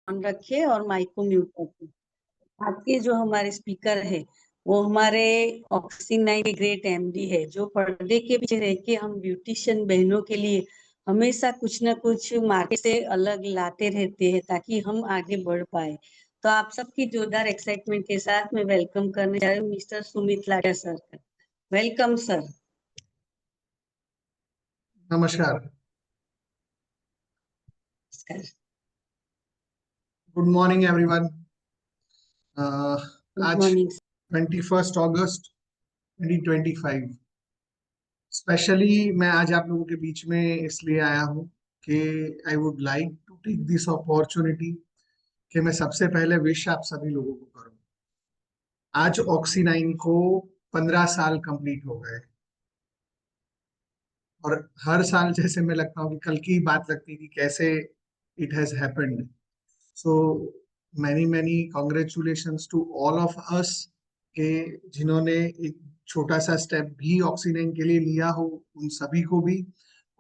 On रखे और mic को म्यूट रखे। आपके जो हमारे स्पीकर है वो हमारे ऑक्सी 9 के ग्रेट एमडी है, जो पर्दे के पीछे रह के हम ब्यूटिशियन बहनों के लिए हमेशा कुछ ना कुछ मार्केट से अलग लाते रहते हैं ताकि हम आगे बढ़ पाए। तो आप सबकी जोरदार एक्साइटमेंट के साथ मैं वेलकम करने जा रही हूँ mister Sumit Lata sir. Welcome sir. नमस्कार। Good morning everyone. गुड आज मॉर्निंग। 21 अगस्त 2025 स्पेशली मैं आज आप लोगों के बीच में इसलिए आया हूँ कि I would like to take this opportunity कि मैं सबसे पहले विश आप सभी लोगों को करूँ। आज ऑक्सी 9 को 15 साल कंप्लीट हो गए और हर साल जैसे मैं लगता हूँ कि कल की बात लगती है कि कैसे it has happened. So many many congratulations to all of us के जिन्होंने एक छोटा सा स्टेप भी ऑक्सी 9 के लिए लिया हो, उन सभी को भी।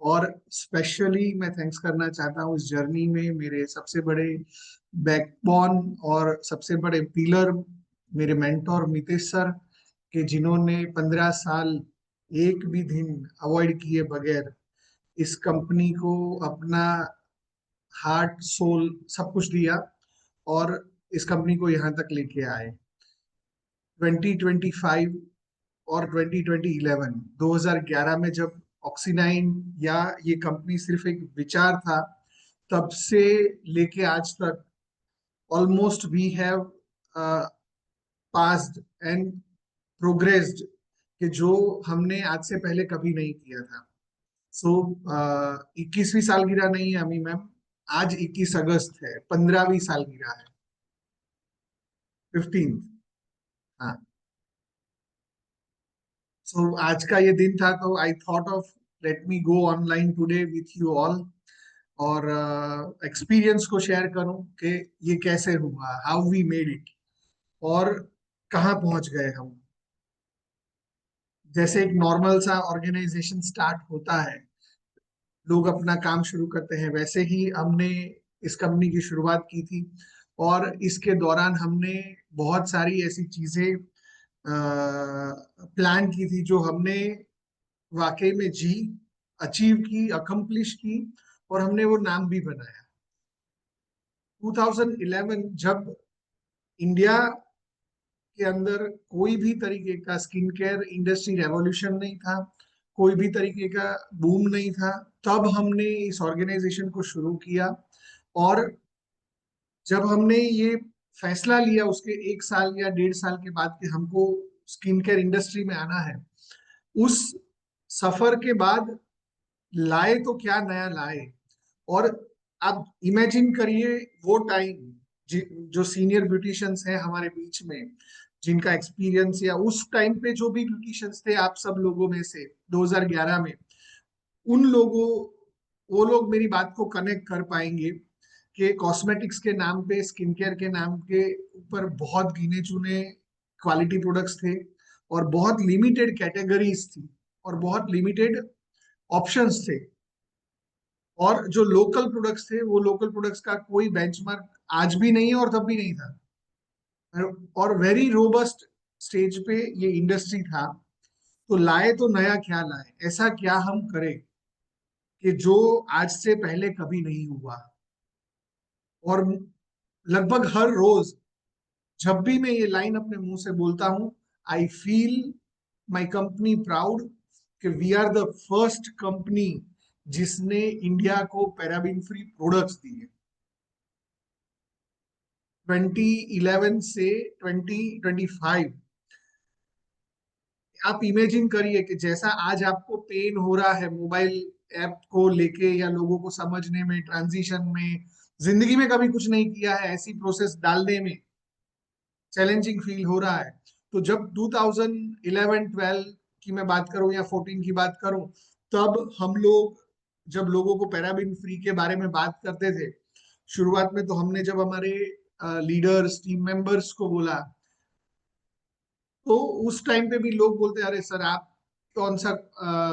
और स्पेशली मैं थैंक्स करना चाहता हूँ इस जर्नी में मेरे सबसे बड़े बैकबोन और सबसे बड़े पिलर मेरे मेंटोर मितेश सर के, जिन्होंने 15 साल एक भी दिन अवॉइड किए बगैर इस कंपनी को अपना हार्ट सोल सब कुछ दिया और इस कंपनी को यहाँ तक लेके आए। 2025 और 2011 में जब ऑक्सी 9 या ये कंपनी सिर्फ एक विचार था, तब से लेके आज तक almost we have passed and progressed कि जो हमने आज से पहले कभी नहीं किया था। सो 21वीं सालगिरह नहीं है अमी मैम, आज 21 अगस्त है, 15वीं सालगिरह है, 15। हाँ, सो आज का ये दिन था तो I thought of let me go online today with you all और एक्सपीरियंस को शेयर करूं कि ये कैसे हुआ, हाउ वी मेड इट और कहाँ पहुंच गए हम। जैसे एक नॉर्मल सा ऑर्गेनाइजेशन स्टार्ट होता है, लोग अपना काम शुरू करते हैं, वैसे ही हमने इस कंपनी की शुरुआत की थी और इसके दौरान हमने बहुत सारी ऐसी चीजें प्लान की थी जो हमने वाकई में जी अचीव की, अकम्प्लिश की और हमने वो नाम भी बनाया। 2011 जब इंडिया के अंदर कोई भी तरीके का स्किन केयर इंडस्ट्री रेवोल्यूशन नहीं था, कोई भी तरीके का बूम नहीं था, तब हमने इस ऑर्गेनाइजेशन को शुरू किया। और जब हमने ये फैसला लिया उसके 1 साल या 1.5 साल के बाद कि हमको स्किन केयर इंडस्ट्री में आना है, उस सफर के बाद लाए तो क्या नया लाए। और आप इमेजिन करिए वो टाइम, जो सीनियर ब्यूटिशियंस हैं हमारे बीच में, जिनका एक्सपीरियंस या उस टाइम पे जो भी ब्यूटिशियंस थे आप सब लोगों में से 2011 में, उन लोगों वो लोग मेरी बात को कनेक्ट कर पाएंगे कि कॉस्मेटिक्स के नाम पे, स्किन केयर के नाम के ऊपर बहुत गिने चुने क्वालिटी प्रोडक्ट्स थे और बहुत लिमिटेड कैटेगरीज थी और बहुत लिमिटेड ऑप्शंस थे। और जो लोकल प्रोडक्ट्स थे वो लोकल प्रोडक्ट्स का कोई बेंचमार्क आज भी नहीं है और तब भी नहीं था, और वेरी रोबस्ट स्टेज पे ये इंडस्ट्री था। तो लाए तो नया क्या लाए, ऐसा क्या हम करें कि जो आज से पहले कभी नहीं हुआ। और लगभग हर रोज जब भी मैं ये लाइन अपने मुंह से बोलता हूं, I feel my company proud कि we are the first company जिसने इंडिया को पैराबिन फ्री प्रोडक्ट्स दिए। 2011 से 2025 आप इमेजिन करिए कि जैसा आज आपको पेन हो रहा है मोबाइल ऐप को लेके या लोगों को समझने में, ट्रांजिशन में, जिंदगी में कभी कुछ नहीं किया है ऐसी प्रोसेस डालने में चैलेंजिंग फील हो रहा है। तो जब 2011-12 की मैं बात करूं या 14 की बात करूं, तब हम लोग जब लोगों को पैराबिन फ्री के बारे में बात करते थे, शुरुआत में तो हमने जब हमारे लीडर्स, टीम मेंबर्स को बोला, तो उस टाइम पे भी लोग बोलते अरे सर आप कौन सा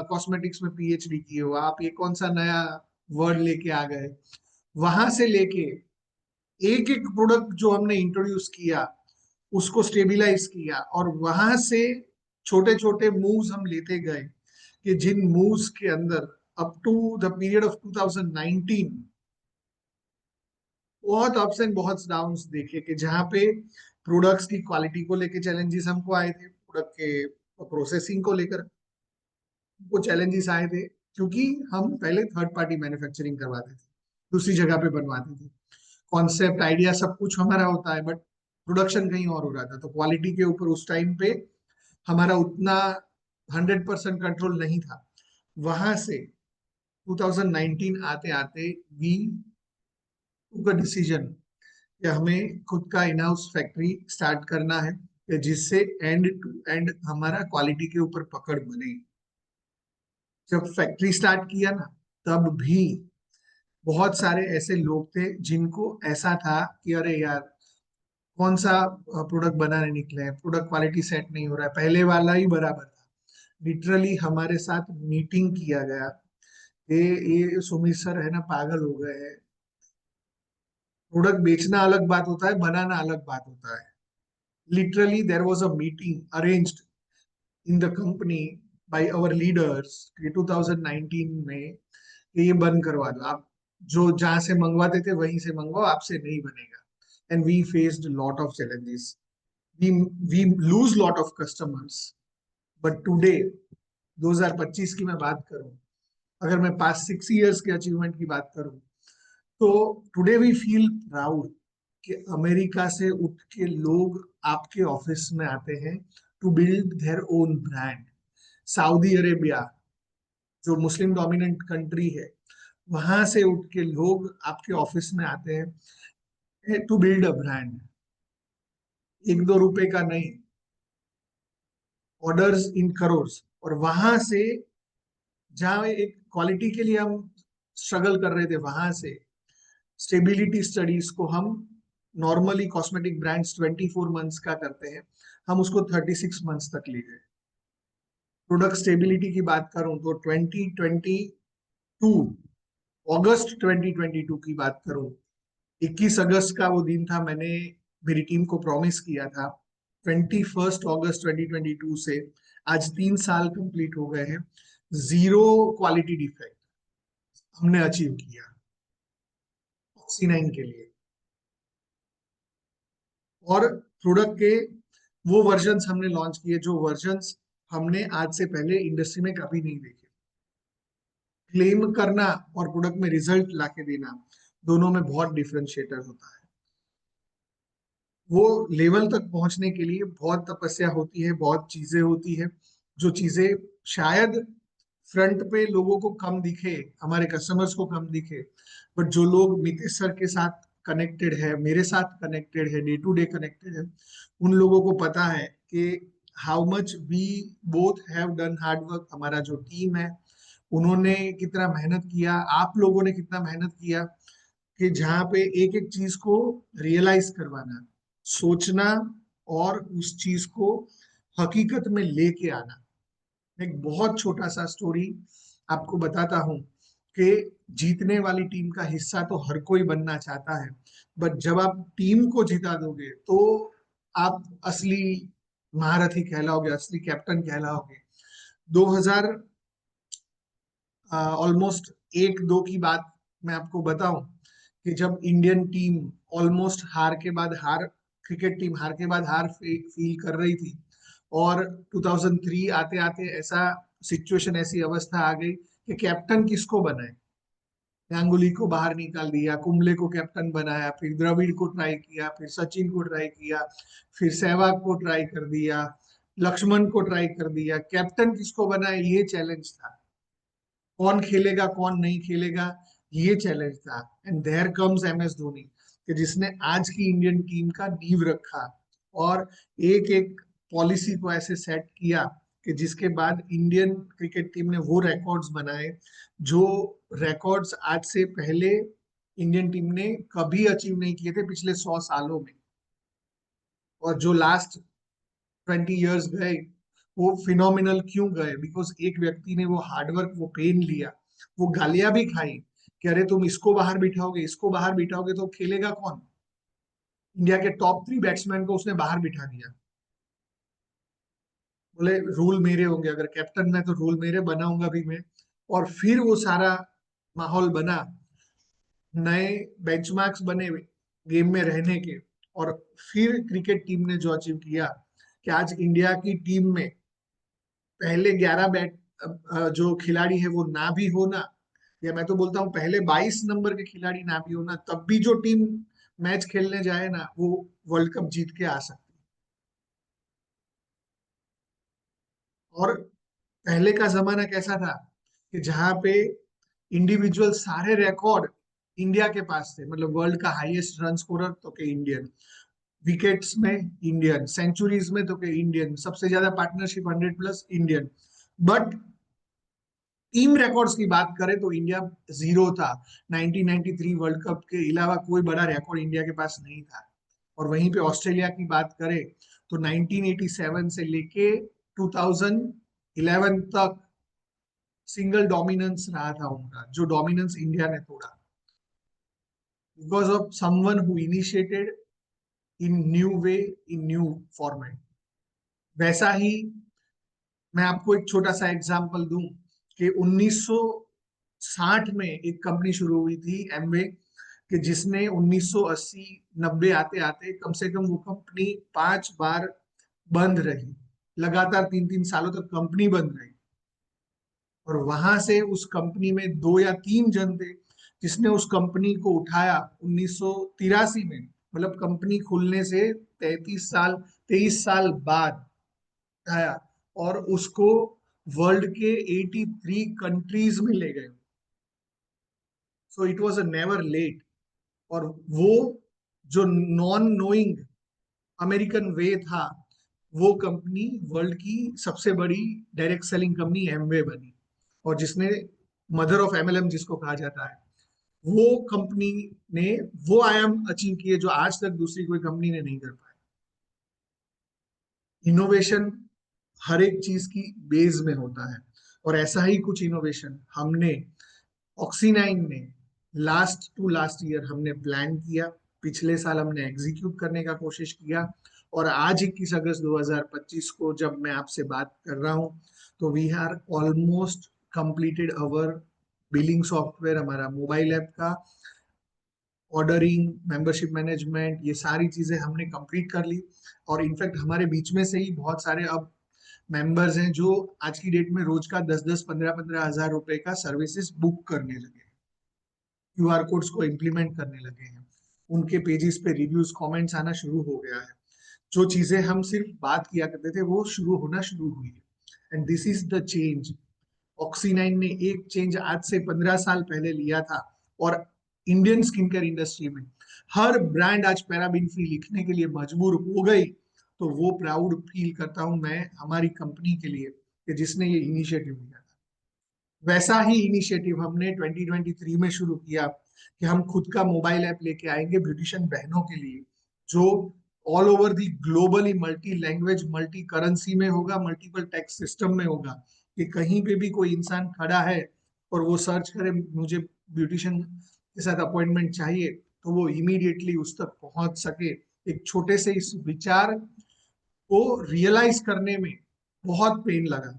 कॉस्मेटिक्स में पीएचडी किए हो, आप ये कौन सा नया वर्ड लेके आ गए। वहां से लेके एक एक प्रोडक्ट जो हमने इंट्रोड्यूस किया उसको स्टेबिलाईज किया, और वहां से छोटे छोटे मूव्स हम लेते गए कि जिन मूव्स के अंदर up to the period of 2019 बहुत अप्स एंड बहुत डाउन्स देखे कि जहाँ पे प्रोडक्ट्स की क्वालिटी को लेके चैलेंजेस हमको आए थे, प्रोडक्ट के प्रोसेसिंग को लेकर वो चैलेंजेस आए थे, क्योंकि हम पहले थर्ड पार्टी मैन्युफैक्चरिंग करवाते थे, दूसरी जगह पे बनवाते थे। कॉन्सेप्ट आइडिया सब कुछ हमारा होता है, बट प्रोडक्शन कहीं और हो रहा था, तो क्वालिटी के ऊपर उस टाइम पे हमारा उतना 100% कंट्रोल नहीं था। वहां से 2019 आते आते वी टुक अ डिसीजन कि हमें खुद का इन हाउस फैक्ट्री स्टार्ट करना है, कि जिससे एंड टू एंड हमारा क्वालिटी के ऊपर पकड़ बने। जब फैक्ट्री स्टार्ट किया ना, तब भी बहुत सारे ऐसे लोग थे जिनको ऐसा था कि अरे यार कौन सा प्रोडक्ट बनाने निकले हैं, प्रोडक्ट क्वालिटी सेट नहीं हो रहा है, पहले वाला ही बराबर था। लिटरली हमारे साथ मीटिंग किया गया कि ये सुमित सर है ना पागल हो गए हैं, प्रोडक्ट बेचना अलग बात होता है, बनाना अलग बात होता है। Literally there was a meeting arranged in the company by our leaders 2019 में कि ये बंद करवा दो आप, जो जहां से मंगवाते थे वहीं से मंगवाओ, आपसे नहीं बनेगा। And we faced lot of challenges, we we lose lot of customers, but today 2025 की मैं बात करूं, अगर मैं पास्ट 6 इयर्स के अचीवमेंट की बात करूं, तो टुडे वी फील प्राउड कि अमेरिका से उठ के लोग आपके ऑफिस में आते हैं to build their own brand. Saudi Arabia जो मुस्लिम डोमिनेंट कंट्री है, वहां से उठ के लोग आपके ऑफिस में आते हैं टू बिल्ड अ ब्रांड। 1-2 रुपए का नहीं, ऑर्डर्स इन करोर्स। और वहां से जहां एक क्वालिटी के लिए हम स्ट्रगल कर रहे थे, वहां से स्टेबिलिटी स्टडीज को हम नॉर्मली कॉस्मेटिक ब्रांड्स 24 मंथ्स का करते हैं, हम उसको 36 मंथ्स तक ले गए। प्रोडक्ट स्टेबिलिटी की बात करूं तो 2022 अगस्त 2022 की बात करूं, 21 अगस्त का वो दिन था, मैंने मेरी टीम को प्रॉमिस किया था 21 अगस्त 2022 से आज 3 साल कंप्लीट हो गए हैं, जीरो क्वालिटी डिफेक्ट हमने अचीव किया ऑक्सी 9 के लिए। और प्रोडक्ट के वो वर्जन्स हमने लॉन्च किए जो वर्जन्स हमने आज से पहले इंडस्ट्री में कभी नहीं देखे। क्लेम करना और प्रोडक्ट में रिजल्ट लाके देना, दोनों में बहुत डिफरेंशिएटर होता है। वो लेवल तक पहुंचने के लिए बहुत तपस्या होती है, बहुत चीजें होती है, जो चीजें शायद फ्रंट पे लोगों को कम दिखे, हमारे कस्टमर्स को कम दिखे, बट जो लोग मितेश सर के साथ कनेक्टेड है, मेरे साथ कनेक्टेड है, डे टू डे कनेक्टेड है, उन लोगों को पता है कि how much we both have done hard work. हमारा जो टीम है उन्होंने कितना मेहनत किया, आप लोगों ने कितना मेहनत किया, कि जहाँ पे एक एक चीज को रियलाइज करवाना, सोचना और उस चीज को हकीकत में लेके आना। एक बहुत छोटा सा स्टोरी आपको बताता हूँ कि जीतने वाली टीम का हिस्सा तो हर कोई बनना चाहता है, बट जब आप टीम को जिता दोगे तो आप असली महारथी कहलाओगे, असली कैप्टन कहलाओगे। 2000 ऑलमोस्ट 1-2 की बात मैं आपको बताऊं कि जब इंडियन टीम ऑलमोस्ट हार के बाद हार, क्रिकेट टीम हार के बाद हार फील कर रही थी, और 2003 आते आते ऐसा सिचुएशन, ऐसी अवस्था आ गई कि कैप्टन किसको बनाए। गांगुली को बाहर निकाल दिया, कुंबले को कैप्टन बनाया, फिर द्रविड़ को ट्राई किया, फिर सचिन को ट्राई किया, फिर सहवाग को ट्राई कर दिया, लक्ष्मण को ट्राई कर दिया, कैप्टन किसको बनाए ये चैलेंज था। कौन खेलेगा कौन नहीं खेलेगा ये चैलेंज था। And there comes MS Dhoni, कि जिसने आज की इंडियन टीम का नींव रखा और एक एक पॉलिसी को ऐसे सेट किया कि जिसके बाद इंडियन क्रिकेट टीम ने वो रिकॉर्ड्स बनाए जो रिकॉर्ड्स आज से पहले इंडियन टीम ने कभी अचीव नहीं किए थे पिछले 100 सालों में। और जो लास्ट 20 इयर्स गए वो फिनोमिनल क्यों गए, बिकॉज एक व्यक्ति ने वो हार्डवर्क, वो पेन लिया, वो गालियां भी खाई कि अरे तुम इसको बाहर बिठाओगे, इसको बाहर बिठाओगे तो खेलेगा कौन। इंडिया के टॉप 3 बैट्समैन को उसने बाहर बिठा दिया। बोले रूल मेरे होंगे, अगर कैप्टन मैं तो रूल मेरे बनाऊंगा भी मैं। और फिर वो सारा माहौल बना, नए बेंचमार्क्स बने गेम में रहने के। और फिर क्रिकेट टीम ने जो अचीव किया कि आज इंडिया की टीम में पहले 11 जो खिलाड़ी है वो ना भी होना, या मैं तो बोलता हूँ पहले 22 नंबर के खिलाड़ी ना भी होना, तब भी जो टीम मैच खेलने जाए ना वो वर्ल्ड कप जीत के आ सकती है। और पहले का जमाना कैसा था कि जहां पे इंडिविजुअल सारे रिकॉर्ड इंडिया के पास थे, मतलब वर्ल्ड का हाईएस्ट रन स्कोरर तो के इंडियन, विकेट्स में इंडियन, सेंचुरीज में तो के इंडियन, सबसे ज्यादा partnership 100+ Indian. But team records की बात करें तो इंडिया जीरो था। 1993 वर्ल्ड कप के अलावा कोई बड़ा रिकॉर्ड इंडिया के पास नहीं था। और वहीं पे ऑस्ट्रेलिया की बात करें तो 1987 से लेके 2011 तक सिंगल डोमिनेंस रहा था उनका, जो डोमिनेंस इंडिया ने तोड़ा because of someone who initiated in new way, in new format. वैसा ही मैं आपको एक छोटा सा एग्जांपल दूं कि 1960 में एक कंपनी शुरू हुई थी एमवे, कि जिसने 1980-90 आते आते कम से कम वो कंपनी 5 बार बंद रही। लगातार 3-3 सालों तक कंपनी बंद रही। और वहां से उस कंपनी में 2 या 3 जन थे जिसने उस कंपनी को उठाया 1983 में, मतलब कंपनी खुलने से 33 साल 23 साल बाद उठाया और उसको वर्ल्ड के 83 कंट्रीज में ले गए। So it was a never late. और वो जो नॉन नोइंग अमेरिकन वे था, वो कंपनी वर्ल्ड की सबसे बड़ी डायरेक्ट सेलिंग कंपनी एमवे बनी। और जिसने मदर ऑफ एमएलएम जिसको कहा जाता है, वो कंपनी ने वो आयाम अचीव किए जो आज तक दूसरी कोई कंपनी ने नहीं कर पाया। इनोवेशन हर एक चीज की बेस में होता है। और ऐसा ही कुछ इनोवेशन हमने ऑक्सीनाइन ने लास्ट टू लास्ट ईयर हमने प्लान किया। पिछले साल हमने एग्जीक्यूट करने का कोशिश किया। और आज 21 अगस्त 2025 को जब मैं आपसे बात कर रहा हूं तो we are almost completed our billing software, हमारा मोबाइल ऐप का ऑर्डरिंग, मेंबरशिप मैनेजमेंट, ये सारी चीजें हमने कंप्लीट कर ली। और इनफैक्ट हमारे बीच में से ही बहुत सारे अब मेंबर्स हैं जो आज की डेट में रोज का 10-10 15-15 हजार रुपए का सर्विसेज बुक करने लगे, क्यूआर कोड्स को इम्प्लीमेंट करने लगे हैं, उनके पेजेस पे रिव्यूज कमेंट्स आना शुरू हो गया है। जो चीजें हम सिर्फ बात किया करते थे वो शुरू होना शुरू हुई है। And this is the change. ऑक्सीनाइन ने एक चेंज आज से 15 साल पहले लिया था। और इंडियन स्किन केयर इंडस्ट्री में हर ब्रांड आज पैराबिन फ्री लिखने के लिए मजबूर हो गई। तो वो प्राउड फील करता हूं मैं हमारी कंपनी के लिए कि जिसने ये इनिशिएटिव लिया था। वैसा ही इनिशिएटिव हमने 2023 में शुरू किया कि हम खुद का मोबाइल ऐप लेके आएंगे ब्यूटिशियन बहनों के लिए, जो all over the globally multi language multi currency में होगा, मल्टीपल टैक्स सिस्टम में होगा। कि कहीं पे भी कोई इंसान खड़ा है और वो सर्च करे मुझे ब्यूटिशियन के साथ अपॉइंटमेंट चाहिए, तो वो इमीडिएटली उस तक पहुंच सके। एक छोटे से इस विचार को रियलाइज करने में बहुत पेन लगा।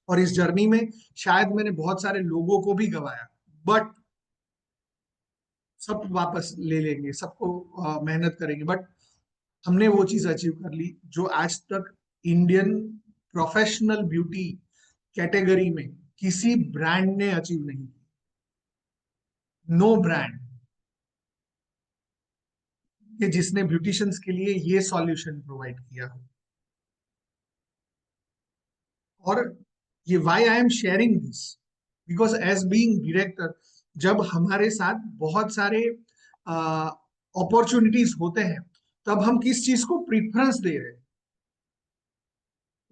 और इस जर्नी में शायद मैंने बहुत सारे लोगों को भी गवाया, बट सब वापस ले लेंगे, सबको मेहनत करेंगे। बट हमने वो चीज अचीव कर ली जो आज तक इंडियन प्रोफेशनल ब्यूटी कैटेगरी में किसी ब्रांड ने अचीव नहीं की। नो ब्रांड कि जिसने ब्यूटिशियंस के लिए ये सॉल्यूशन प्रोवाइड किया हो। और ये why I am sharing this, because as being director जब हमारे साथ बहुत सारे अपॉर्चुनिटीज होते हैं तब हम किस चीज को प्रीफरेंस दे रहे हैं।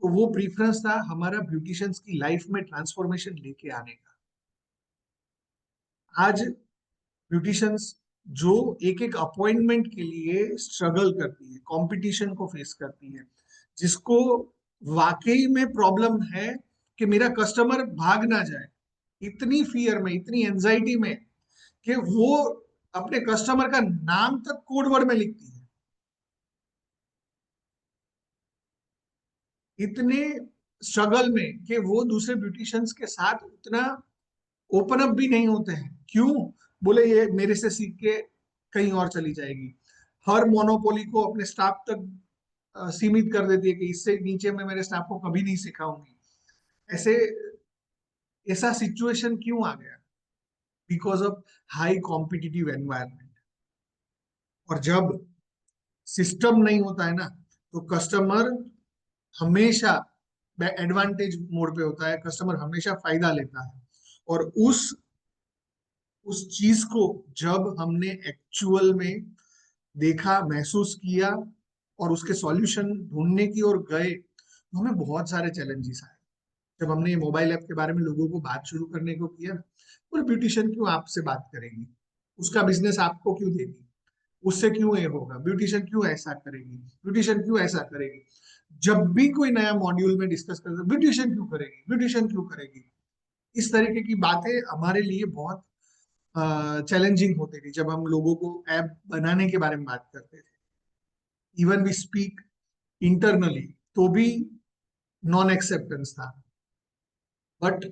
तो वो प्रीफरेंस था हमारा ब्यूटिशियंस की लाइफ में ट्रांसफॉर्मेशन लेके आने का। आज ब्यूटिशियंस जो एक एक अपॉइंटमेंट के लिए स्ट्रगल करती है, कंपटीशन को फेस करती है, जिसको वाकई में प्रॉब्लम है कि मेरा कस्टमर भाग ना जाए, इतनी फियर में, इतनी एंजाइटी में कि वो अपने कस्टमर का नाम तक कोड वर्ड में लिखती है। इतने स्ट्रगल में कि वो दूसरे ब्यूटिशियंस के साथ उतना ओपन अप भी नहीं होते हैं। क्यों? बोले ये मेरे से सीख के कहीं और चली जाएगी। हर मोनोपोली को अपने स्टाफ तक सीमित कर देती है कि इससे नीचे मैं मेरे स्टाफ को कभी नहीं सिखाऊंगी। ऐसे ऐसा सिचुएशन क्यों आ गया? Because of high competitive environment. और जब सिस्टम नहीं होता है ना, तो कस्टमर हमेशा एडवांटेज मोड पे होता है, कस्टमर हमेशा फायदा लेता है। और उस चीज को जब हमने एक्चुअल में देखा, महसूस किया और उसके सॉल्यूशन ढूंढने की ओर गए, तो हमें बहुत सारे चैलेंजेस आए। जब हमने ये मोबाइल ऐप के बारे में लोगों को बात शुरू करने को किया, बोले ब्यूटिशियन क्यों आपसे बात करेगी, उसका बिजनेस आपको क्यों देगी, उससे क्यों ये होगा, ब्यूटिशियन क्यों ऐसा करेगी, ब्यूटिशियन क्यों ऐसा करेगी। जब भी कोई नया मॉड्यूल में डिस्कस करते, ब्यूटिशियन क्यों करेगी, ब्यूटिशियन क्यों करेगी, इस तरीके की बातें हमारे लिए बहुत चैलेंजिंग होती थी जब हम लोगों को ऐप बनाने के बारे में बात करते थे। इवन वी स्पीक इंटरनली तो भी नॉन एक्सेप्टेंस था। बट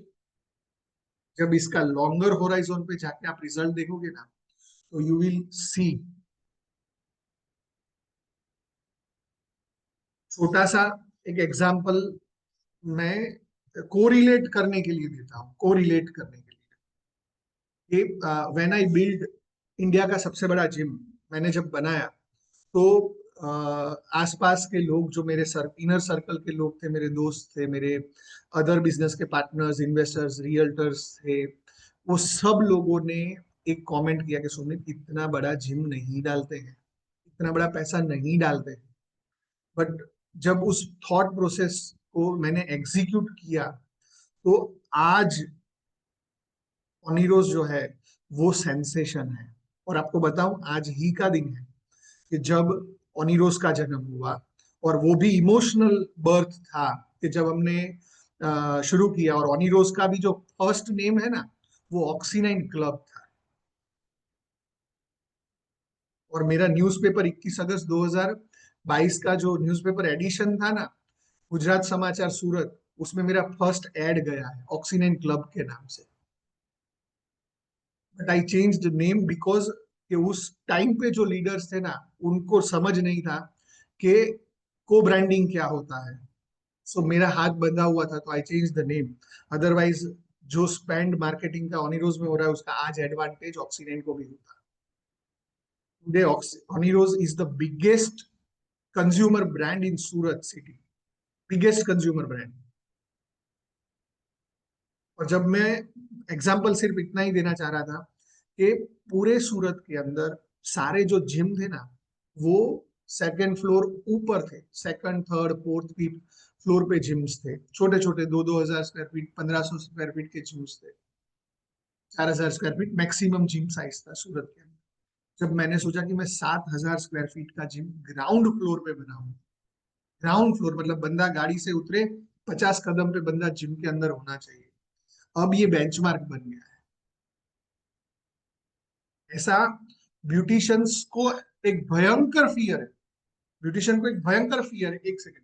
जब इसका लॉन्गर होराइजन पे जाके आप रिजल्ट देखोगे ना, तो यू विल सी। छोटा सा एक एग्जांपल मैं कोरिलेट करने के लिए देता हूँ, कोरिलेट करने के लिए। व्हेन आई बिल्ड इंडिया का सबसे बड़ा जिम मैंने जब बनाया, तो आसपास के लोग जो मेरे इनर सर्कल के लोग थे, मेरे दोस्त थे, मेरे अदर बिजनेस के पार्टनर्स, इन्वेस्टर्स, रियल्टर्स थे, वो सब लोगों ने एक कमेंट किया कि सुमित इतना बड़ा जिम नहीं डालते हैं, इतना बड़ा पैसा नहीं डालते हैं। बट जब उस थॉट प्रोसेस को मैंने एग्जीक्यूट किया, तो आज ओनिरोज जो है वो सेंसेशन है। और आपको बताऊं, आज ही का दिन है कि जब ओनिरोज का जन्म हुआ। और वो भी इमोशनल बर्थ था कि जब हमने शुरू किया। और ओनिरोज का भी जो फर्स्ट नेम है ना, वो ऑक्सीनाइन क्लब था। और मेरा न्यूज़पेपर 21 अगस्त 2022 का जो न्यूज़पेपर एडिशन था ना, गुजरात समाचार सूरत, उसमें मेरा फर्स्ट एड गया है ऑक्सीनाइन क्लब के नाम से। But I change the name because कि उस टाइम पे जो लीडर्स थे ना, उनको समझ नहीं था कि को ब्रांडिंग क्या होता है। सो मेरा हाथ बंधा हुआ था, तो I change the name. Otherwise जो स्पेंड मार्केटिंग का ऑनिरोज में हो रहा है, उसका आज एडवांटेज ऑक्सीडेंट को भी होता। टुडे ऑनिरोज is the biggest consumer brand in Surat city, biggest consumer brand. और जब मैं एग्जाम्पल सिर्फ इतना ही देना चाह रहा था कि पूरे सूरत के अंदर सारे जो जिम थे ना, वो सेकंड फ्लोर ऊपर थे, second third fourth fifth floor पे जिम्स थे। छोटे छोटे 2-2 हजार स्क्वायर फीट, 1500 स्क्वायर फीट के जिम्स थे। 4000 square feet maximum gym size था सूरत के अंदर। जब मैंने सोचा कि मैं 7000 स्क्वायर फीट का जिम ग्राउंड फ्लोर पे बनाऊं, ग्राउंड फ्लोर मतलब बंदा गाड़ी से उतरे 50 कदम पे बंदा जिम के अंदर होना चाहिए, अब ये बेंचमार्क बन गया है। ऐसा ब्यूटिशियंस को एक भयंकर फियर है, ब्यूटिशियन को एक भयंकर फियर है। एक सेकंड।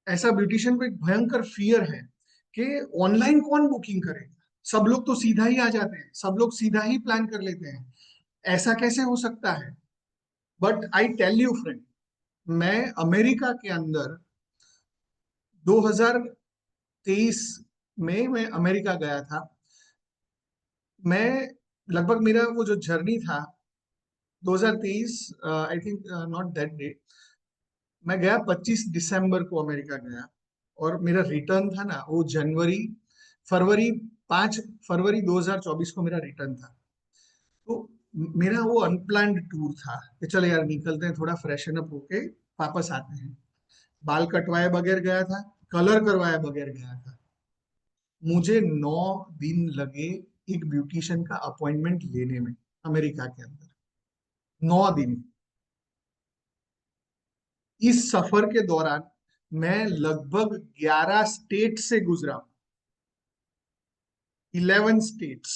ऐसा ब्यूटिशियन को एक भयंकर फियर है कि ऑनलाइन कौन बुकिंग करेगा, सब लोग तो सीधा ही आ जाते हैं, सब लोग सीधा ही प्लान कर लेते हैं, ऐसा कैसे हो सकता है। But I tell you friend, मैं अमेरिका के अंदर 2023 में मैं अमेरिका गया था। मैं लगभग मेरा वो जो जर्नी था 2023, I think not that day, मैं गया 25 दिसंबर को अमेरिका गया। और मेरा रिटर्न था ना, वो फरवरी 5 फरवरी 2024 को मेरा रिटर्न था। तो मेरा वो अनप्लान्ड टूर था कि चलो यार निकलते हैं, थोड़ा फ्रेशन अप होके वापस आते हैं। बाल कटवाए बगैर गया था, कलर करवाए बगैर गया था। मुझे 9 दिन लगे एक ब्यूटिशियन का अपॉइंटमेंट लेने में अमेरिका के अंदर, 9 दिन। इस सफर के दौरान मैं लगभग 11 स्टेट से गुजरा, 11 स्टेट्स।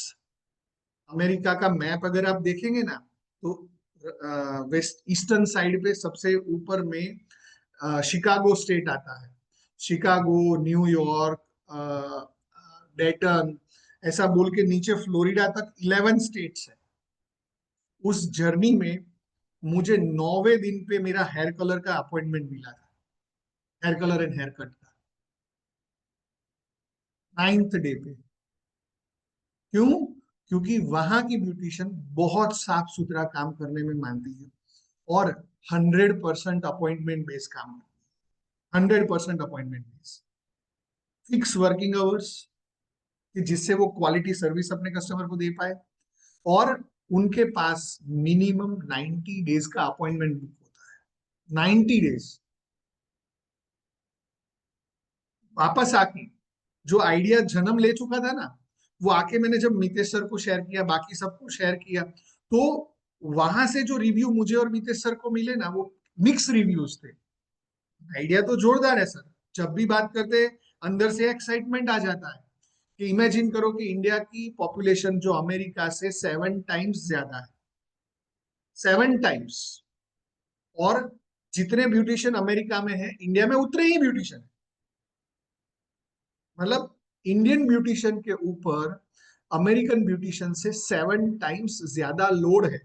अमेरिका का मैप अगर आप देखेंगे ना, तो वेस्ट ईस्टर्न साइड पे सबसे ऊपर में शिकागो स्टेट आता है। शिकागो, न्यूयॉर्क, डेटन, ऐसा बोल के नीचे फ्लोरिडा तक 11 स्टेट्स है। उस जर्नी में मुझे 9वें दिन पे मेरा हेयर कलर का अपॉइंटमेंट मिला था, hair colour and hair cut का, 9th डे पे। क्यों? क्योंकि वहां की ब्यूटिशियन बहुत साफ सुथरा काम करने में मानती है और 100% अपॉइंटमेंट बेस्ड काम करती है, 100% appointment based, fix working hours, कि जिससे वो क्वालिटी सर्विस अपने कस्टमर को दे पाए। और उनके पास मिनिमम 90 डेज का अपॉइंटमेंट बुक होता है, 90 डेज। वापस आके जो आइडिया जन्म ले चुका था ना, वो आके मैंने जब मितेश सर को शेयर किया, बाकी सबको शेयर किया, तो वहां से जो रिव्यू मुझे और मितेश सर को मिले ना, वो मिक्स रिव्यूज थे। आइडिया तो जोरदार है सर, जब भी बात करते हैं अंदर से एक्साइटमेंट आ जाता है कि इमेजिन करो कि इंडिया की पॉपुलेशन जो अमेरिका से 7 टाइम्स ज्यादा है, 7 टाइम्स। और जितने ब्यूटिशियन अमेरिका में है, इंडिया में उतने ही ब्यूटिशियन है। मतलब इंडियन ब्यूटिशियन के ऊपर अमेरिकन ब्यूटिशियन से 7 टाइम्स ज्यादा लोड है,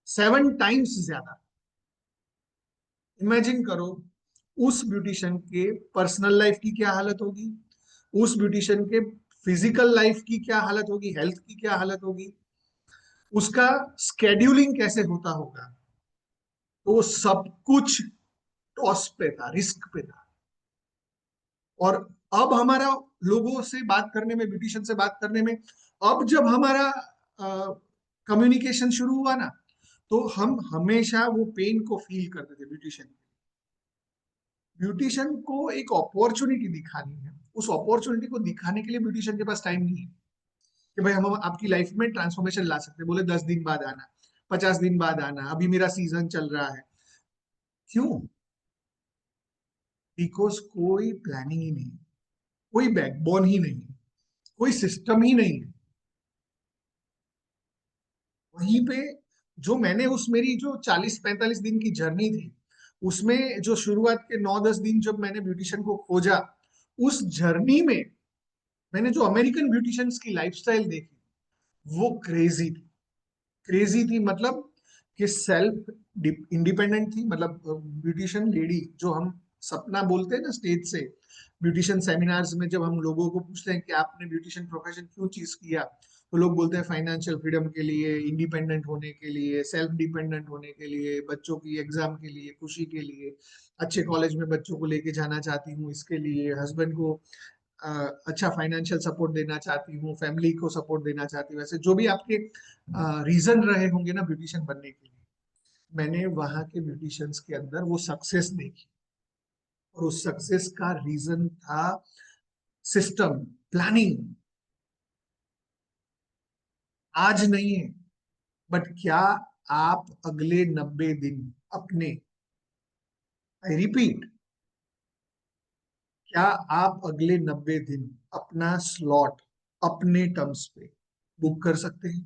7 टाइम्स ज्यादा। इमेजिन करो उस ब्यूटिशियन के पर्सनल लाइफ की क्या हालत होगी, उस ब्यूटिशियन के फिजिकल लाइफ की क्या हालत होगी, हेल्थ की क्या हालत होगी, उसका स्केड्यूलिंग कैसे होता होगा। तो सब कुछ टॉस पे था, रिस्क पे था। और अब हमारा लोगों से बात करने में, ब्यूटिशियन से बात करने में, अब जब हमारा कम्युनिकेशन शुरू हुआ ना, तो हम हमेशा वो पेन को फील करते थे ब्यूटिशियन। ब्यूटिशियन को एक अपॉर्चुनिटी दिखानी है, उस अपॉर्चुनिटी को दिखाने के लिए ब्यूटिशियन के पास टाइम नहीं है कि भाई हम आपकी लाइफ में ट्रांसफॉर्मेशन ला सकते हैं। बोले 10 दिन बाद आना, 50 दिन बाद आना, अभी मेरा सीजन चल रहा है। क्यों? बिकॉज कोई प्लानिंग ही नहीं, कोई बैकबोन ही नहीं, कोई सिस्टम ही नहीं है। वहीं पे जो मैंने उस मेरी जो 40-45 दिन की जर्नी थी, उसमें जो शुरुआत के 9-10 दिन जब मैंने ब्यूटिशियन को खोजा, उस जर्नी में मैंने जो अमेरिकन ब्यूटिशियंस की लाइफस्टाइल देखी, वो क्रेजी थी। क्रेजी थी मतलब कि सेल्फ इंडिपेंडेंट थी। मतलब ब्यूटिशियन लेडी जो हम सपना बोलते हैं ना स्टेज से, ब्यूटिशियन सेमिनार्स में जब हम लोगों को पूछते हैं कि आपने ब्यूटिशियन प्रोफेशन क्यों चीज किया, तो लोग बोलते हैं फाइनेंशियल फ्रीडम के लिए, इंडिपेंडेंट होने के लिए, सेल्फ डिपेंडेंट होने के लिए, बच्चों की एग्जाम के लिए, खुशी के लिए, अच्छे कॉलेज में बच्चों को लेके जाना चाहती हूँ इसके लिए, हस्बैंड को अच्छा फाइनेंशियल सपोर्ट देना चाहती हूँ, फैमिली को सपोर्ट देना चाहती हूँ। ऐसे जो भी आपके रीजन रहे होंगे ना ब्यूटिशियन बनने के लिए, मैंने वहां के ब्यूटिशियंस के अंदर वो सक्सेस देखी। और उस सक्सेस का रीजन था सिस्टम, प्लानिंग। आज नहीं है, बट क्या आप अगले 90 दिन अपने, आई रिपीट, क्या आप अगले 90 दिन अपना स्लॉट अपने टर्म्स पे बुक कर सकते हैं,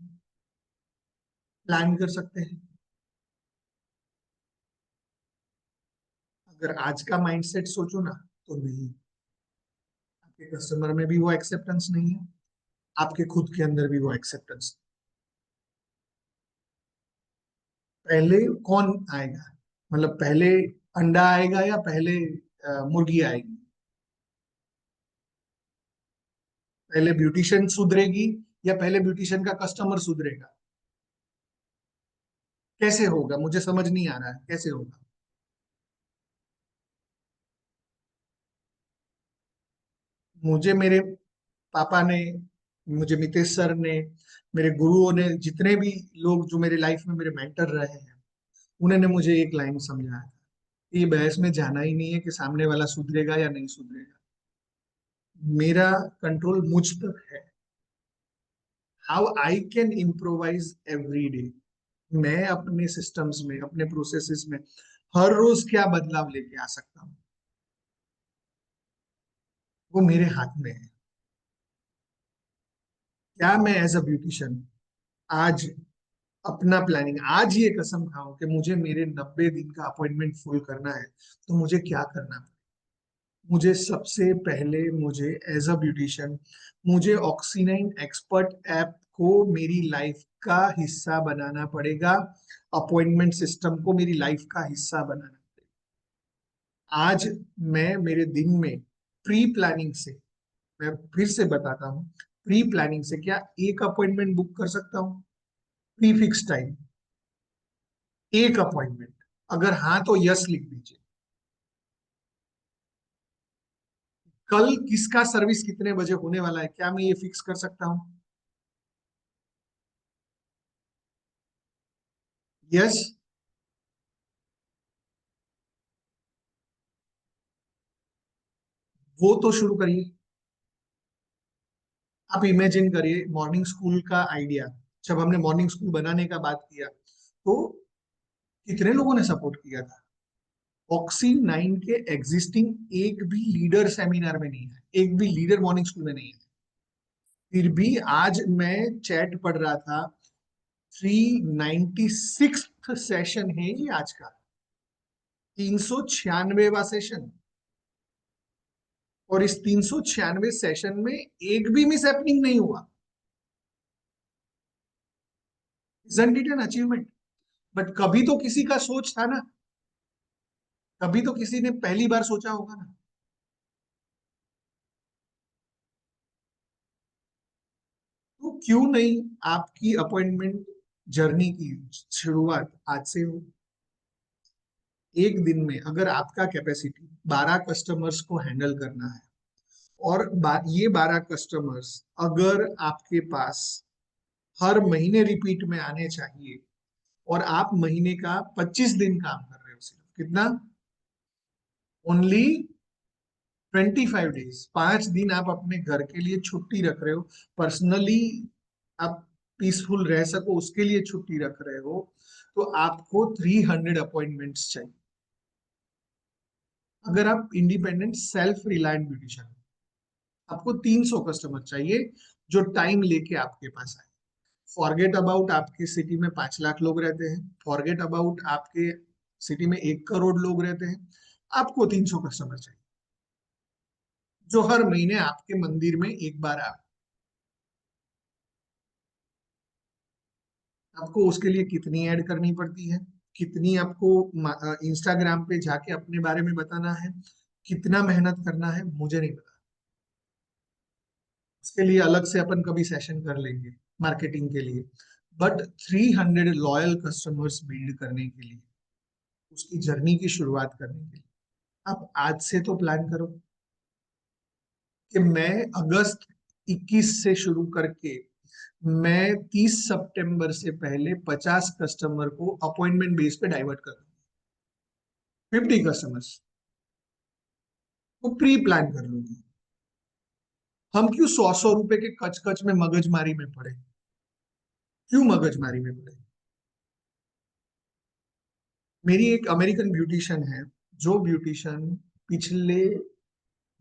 प्लान कर सकते हैं? अगर आज का माइंडसेट सोचो ना, तो नहीं। आपके कस्टमर में भी वो एक्सेप्टेंस नहीं है, आपके खुद के अंदर भी वो एक्सेप्टेंस। पहले कौन आएगा? मतलब पहले अंडा आएगा या पहले मुर्गी आएगी? पहले ब्यूटिशियन सुधरेगी या पहले ब्यूटिशियन का कस्टमर सुधरेगा? कैसे होगा? मुझे समझ नहीं आ रहा है, कैसे होगा? मुझे मेरे पापा ने, मुझे मितेश सर ने, मेरे गुरुओं ने, जितने भी लोग जो मेरे लाइफ में मेरे मेंटर रहे हैं, उन्होंने मुझे एक लाइन समझाया था, ये बहस में जाना ही नहीं है कि सामने वाला सुधरेगा या नहीं सुधरेगा। मेरा कंट्रोल मुझ तक है। How I can improvise every day, मैं अपने सिस्टम्स में, अपने प्रोसेसेस में हर रोज क्या बदलाव लेके आ सकता हूँ, वो मेरे हाथ में है। क्या मैं एज अ ब्यूटिशियन आज अपना प्लानिंग, आज ये कसम खाओ कि मुझे मेरे 90 दिन का अपॉइंटमेंट फुल करना है, तो मुझे क्या करना है? मुझे सबसे पहले, मुझे एज अ ब्यूटिशियन, मुझे ऑक्सीनाइन एक्सपर्ट ऐप को मेरी लाइफ का हिस्सा बनाना पड़ेगा। अपॉइंटमेंट सिस्टम को मेरी लाइफ का हिस्सा बनाना पड़ेगा। आज मैं मेरे दिन में प्री प्लानिंग से, मैं फिर से बताता हूँ, प्री प्लानिंग से क्या एक अपॉइंटमेंट बुक कर सकता हूँ? प्री फिक्स टाइम, एक अपॉइंटमेंट। अगर हाँ तो यस लिख दीजिए। कल किसका सर्विस कितने बजे होने वाला है, क्या मैं ये फिक्स कर सकता हूँ? यस। वो तो शुरू करिए। आप इमेजिन करिए मॉर्निंग स्कूल का आइडिया, जब हमने मॉर्निंग स्कूल बनाने का बात किया तो कितने लोगों ने सपोर्ट किया था? ऑक्सी 9 के एग्जिस्टिंग एक भी लीडर सेमिनार में नहीं है, एक भी लीडर मॉर्निंग स्कूल में नहीं है। फिर भी आज मैं चैट पढ़ रहा था, 396 सेशन है ये आज का, 396वां सेशन। और इस 396 सेशन में एक भी मिस हैपनिंग नहीं हुआ। Isn't it an achievement? But कभी तो किसी का सोच था ना, कभी तो किसी ने पहली बार सोचा होगा ना। तो क्यों नहीं आपकी अपॉइंटमेंट जर्नी की शुरुआत आज से हो? एक दिन में अगर आपका कैपेसिटी 12 कस्टमर्स को हैंडल करना है, और ये 12 कस्टमर्स अगर आपके पास हर महीने रिपीट में आने चाहिए, और आप महीने का 25 दिन काम कर रहे हो, सिर्फ कितना? ओनली 25 डेज, 5 दिन आप अपने घर के लिए छुट्टी रख रहे हो, पर्सनली आप पीसफुल रह सको उसके लिए छुट्टी रख रहे हो, तो आपको 300 अपॉइंटमेंट्स चाहिए। अगर आप इंडिपेंडेंट सेल्फ रिलायंट ब्यूटिशियन, आपको 300 कस्टमर चाहिए जो टाइम लेके आपके पास आए। फॉरगेट अबाउट आपके सिटी में 5 लाख लोग रहते हैं, फॉरगेट अबाउट आपके सिटी में 1 करोड़ लोग रहते हैं, आपको 300 कस्टमर चाहिए जो हर महीने आपके मंदिर में एक बार आए। आपको उसके लिए कितनी ऐड करनी पड़ती है, कितनी आपको इंस्टाग्राम पे जाके अपने बारे में बताना है, कितना मेहनत करना है, मुझे नहीं पता। उसके लिए अलग से अपन कभी सेशन कर लेंगे मार्केटिंग के लिए। बट 300 लॉयल कस्टमर्स बिल्ड करने के लिए, उसकी जर्नी की शुरुआत करने के लिए, आप आज से तो प्लान करो कि मैं अगस्त 21 से शुरू करके मैं 30 सितंबर से पहले 50 कस्टमर को अपॉइंटमेंट बेस पे डाइवर्ट कर दूंगा। 50 कस्टमर्स को प्री प्लान कर लूंगी। हम क्यों 100 100 रुपए के कच कच में मगजमारी में पड़े? क्यों मगजमारी में पड़े? मेरी एक अमेरिकन ब्यूटिशियन है, जो ब्यूटिशियन पिछले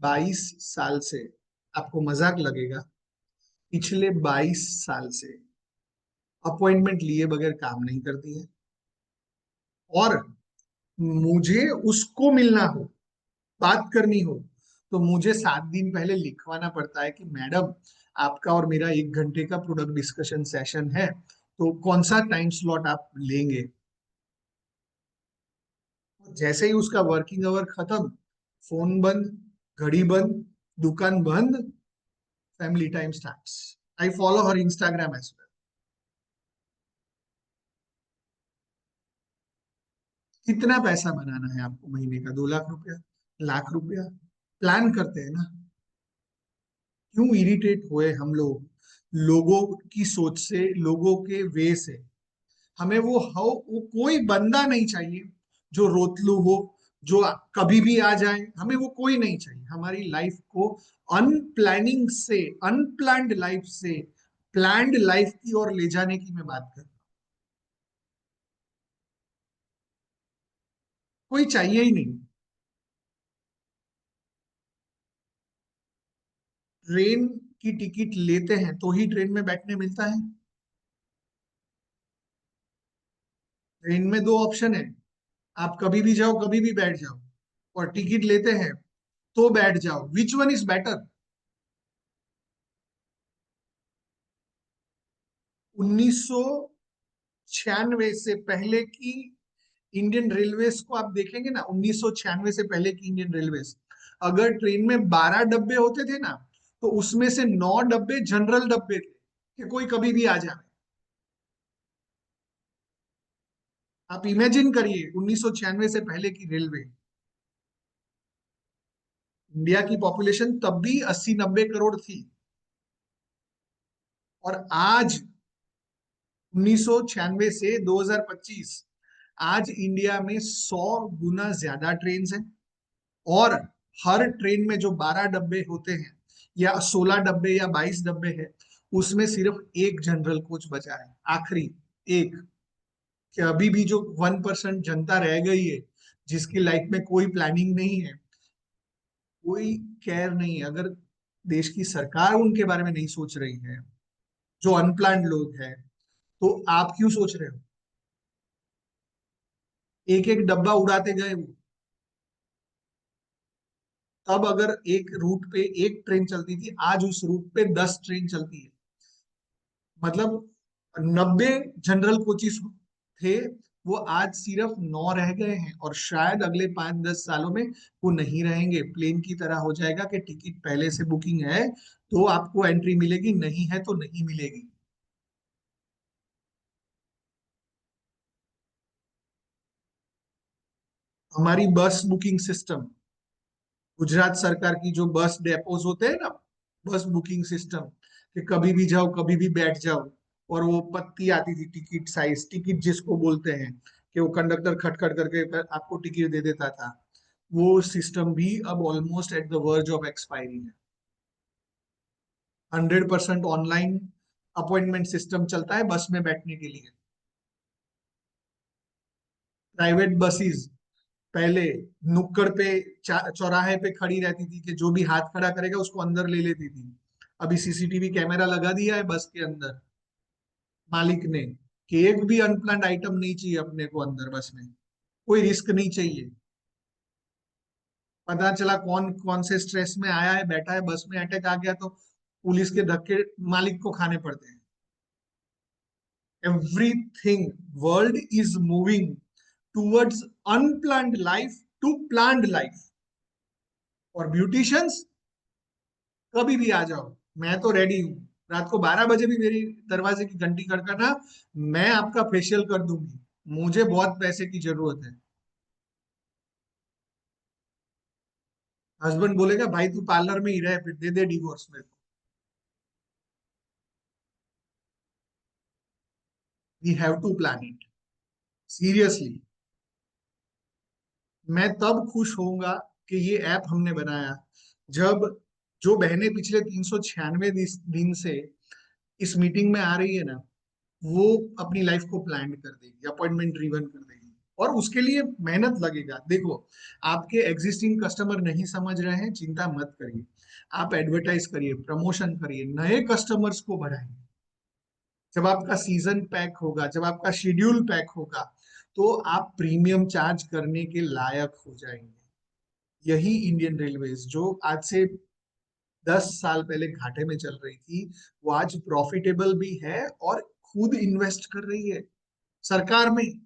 22 साल से, आपको मजाक लगेगा, पिछले 22 साल से अपॉइंटमेंट लिए बगैर काम नहीं करती है। और मुझे उसको मिलना हो, बात करनी हो, तो मुझे 7 दिन पहले लिखवाना पड़ता है कि मैडम, आपका और मेरा 1 घंटे का प्रोडक्ट डिस्कशन सेशन है, तो कौन सा टाइम स्लॉट आप लेंगे? जैसे ही उसका वर्किंग आवर खत्म, फोन बंद, घड़ी बंद, दुकान बंद, family time starts. I follow her Instagram as well. कितना पैसा बनाना है आपको महीने का? 2 लाख रुपया, लाख रुपया? प्लान करते हैं ना। क्यों इरिटेट हुए हम लोग लोगों की सोच से, लोगों के वे से? हमें वो कोई बंदा नहीं चाहिए जो रोतलू हो, जो कभी भी आ जाए, हमें वो कोई नहीं चाहिए। हमारी लाइफ को अनप्लानिंग से, अनप्लान्ड लाइफ से प्लान्ड लाइफ की ओर ले जाने की मैं बात कर रहा हूं। कोई चाहिए ही नहीं। ट्रेन की टिकट लेते हैं तो ही ट्रेन में बैठने मिलता है? ट्रेन में दो ऑप्शन है, आप कभी भी जाओ कभी भी बैठ जाओ, और टिकट लेते हैं तो बैठ जाओ, विच वन इज बेटर? 1996 से पहले की इंडियन रेलवेज को आप देखेंगे ना, 1996 से पहले की इंडियन रेलवेज, अगर ट्रेन में 12 डब्बे होते थे ना, तो उसमें से 9 डब्बे जनरल डब्बे थे कि कोई कभी भी आ जाए। आप इमेजिन करिए 1996 से पहले की रेलवे। इंडिया की पॉपुलेशन तब भी 80-90 करोड़ थी, और आज 1996 से 2025, आज इंडिया में 100 गुना ज्यादा ट्रेन हैं, और हर ट्रेन में जो 12 डब्बे होते हैं, या 16 डब्बे या 22 डब्बे हैं, उसमें सिर्फ एक जनरल कोच बचा है, आखिरी एक। कि अभी भी जो 1% जनता रह गई है, जिसकी लाइफ में कोई प्लानिंग नहीं है, कोई केयर नहीं है, अगर देश की सरकार उनके बारे में नहीं सोच रही है, जो अनप्लान्ड लोग हैं, तो आप क्यों सोच रहे हो? एक एक डब्बा उड़ाते गए वो। तब अगर एक रूट पे एक ट्रेन चलती थी, आज उस रूट पे 10 ट्रेन चलती है। मतलब 90 जनरल कोचिस थे, वो आज सिर्फ 9 रह गए हैं, और शायद अगले 5-10 सालों में वो नहीं रहेंगे। प्लेन की तरह हो जाएगा कि टिकट पहले से बुकिंग है तो आपको एंट्री मिलेगी, नहीं है तो नहीं मिलेगी। हमारी बस बुकिंग सिस्टम, गुजरात सरकार की जो बस डेपोज होते हैं ना, बस बुकिंग सिस्टम, कि कभी भी जाओ कभी भी बैठ जाओ, और वो पत्ती आती थी टिकट साइज, टिकट जिसको बोलते हैं, कि वो कंडक्टर खटखट करके आपको टिकट दे देता था, वो सिस्टम भी अब almost at the verge of expiry है। 100% ऑनलाइन अपॉइंटमेंट सिस्टम चलता है बस में बैठने के लिए। प्राइवेट बसेस पहले नुक्कड़ पे, चौराहे पे खड़ी रहती थी, कि जो भी हाथ खड़ा करेगा उसको अंदर ले लेती थी। अभी सीसीटीवी कैमरा लगा दिया है बस के अंदर मालिक ने, कि एक भी अनप्लान्ड आइटम नहीं चाहिए अपने को अंदर बस में, कोई रिस्क नहीं चाहिए। पता चला कौन कौन से स्ट्रेस में आया है, बैठा है बस में, अटैक आ गया, तो पुलिस के धक्के मालिक को खाने पड़ते हैं। Everything, world is moving towards unplanned life to planned life. और ब्यूटिशियंस, कभी भी आ जाओ, मैं तो रेडी हूँ। रात को 12 बजे भी मेरी दरवाजे की घंटी खड़काना, मैं आपका फेशियल कर दूंगी, मुझे बहुत पैसे की जरूरत है। हस्बैंड बोलेगा भाई तू पार्लर में ही रहे, फिर दे दे डिवोर्स मेरे को। We have to plan it seriously. मैं तब खुश होऊंगा कि ये ऐप हमने बनाया, जब जो बहनें पिछले 396 दिन से इस मीटिंग में आ रही है ना, वो अपनी लाइफ को प्लान कर देगी, अपॉइंटमेंट ड्रिवन कर देगी, और उसके लिए मेहनत लगेगा। देखो, आपके एग्जिस्टिंग कस्टमर नहीं समझ रहे हैं, चिंता मत करिए, आप एडवर्टाइज करिए, प्रमोशन करिए, नए कस्टमर्स को बढ़ाइए। जब आपका सीजन पैक होगा, जब आपका शेड्यूल पैक होगा, तो आप प्रीमियम चार्ज करने के लायक हो जाएंगे। यही इंडियन रेलवेज, जो आज से 10 साल पहले घाटे में चल रही थी, वो आज प्रॉफिटेबल भी है, और खुद इन्वेस्ट कर रही है सरकार में।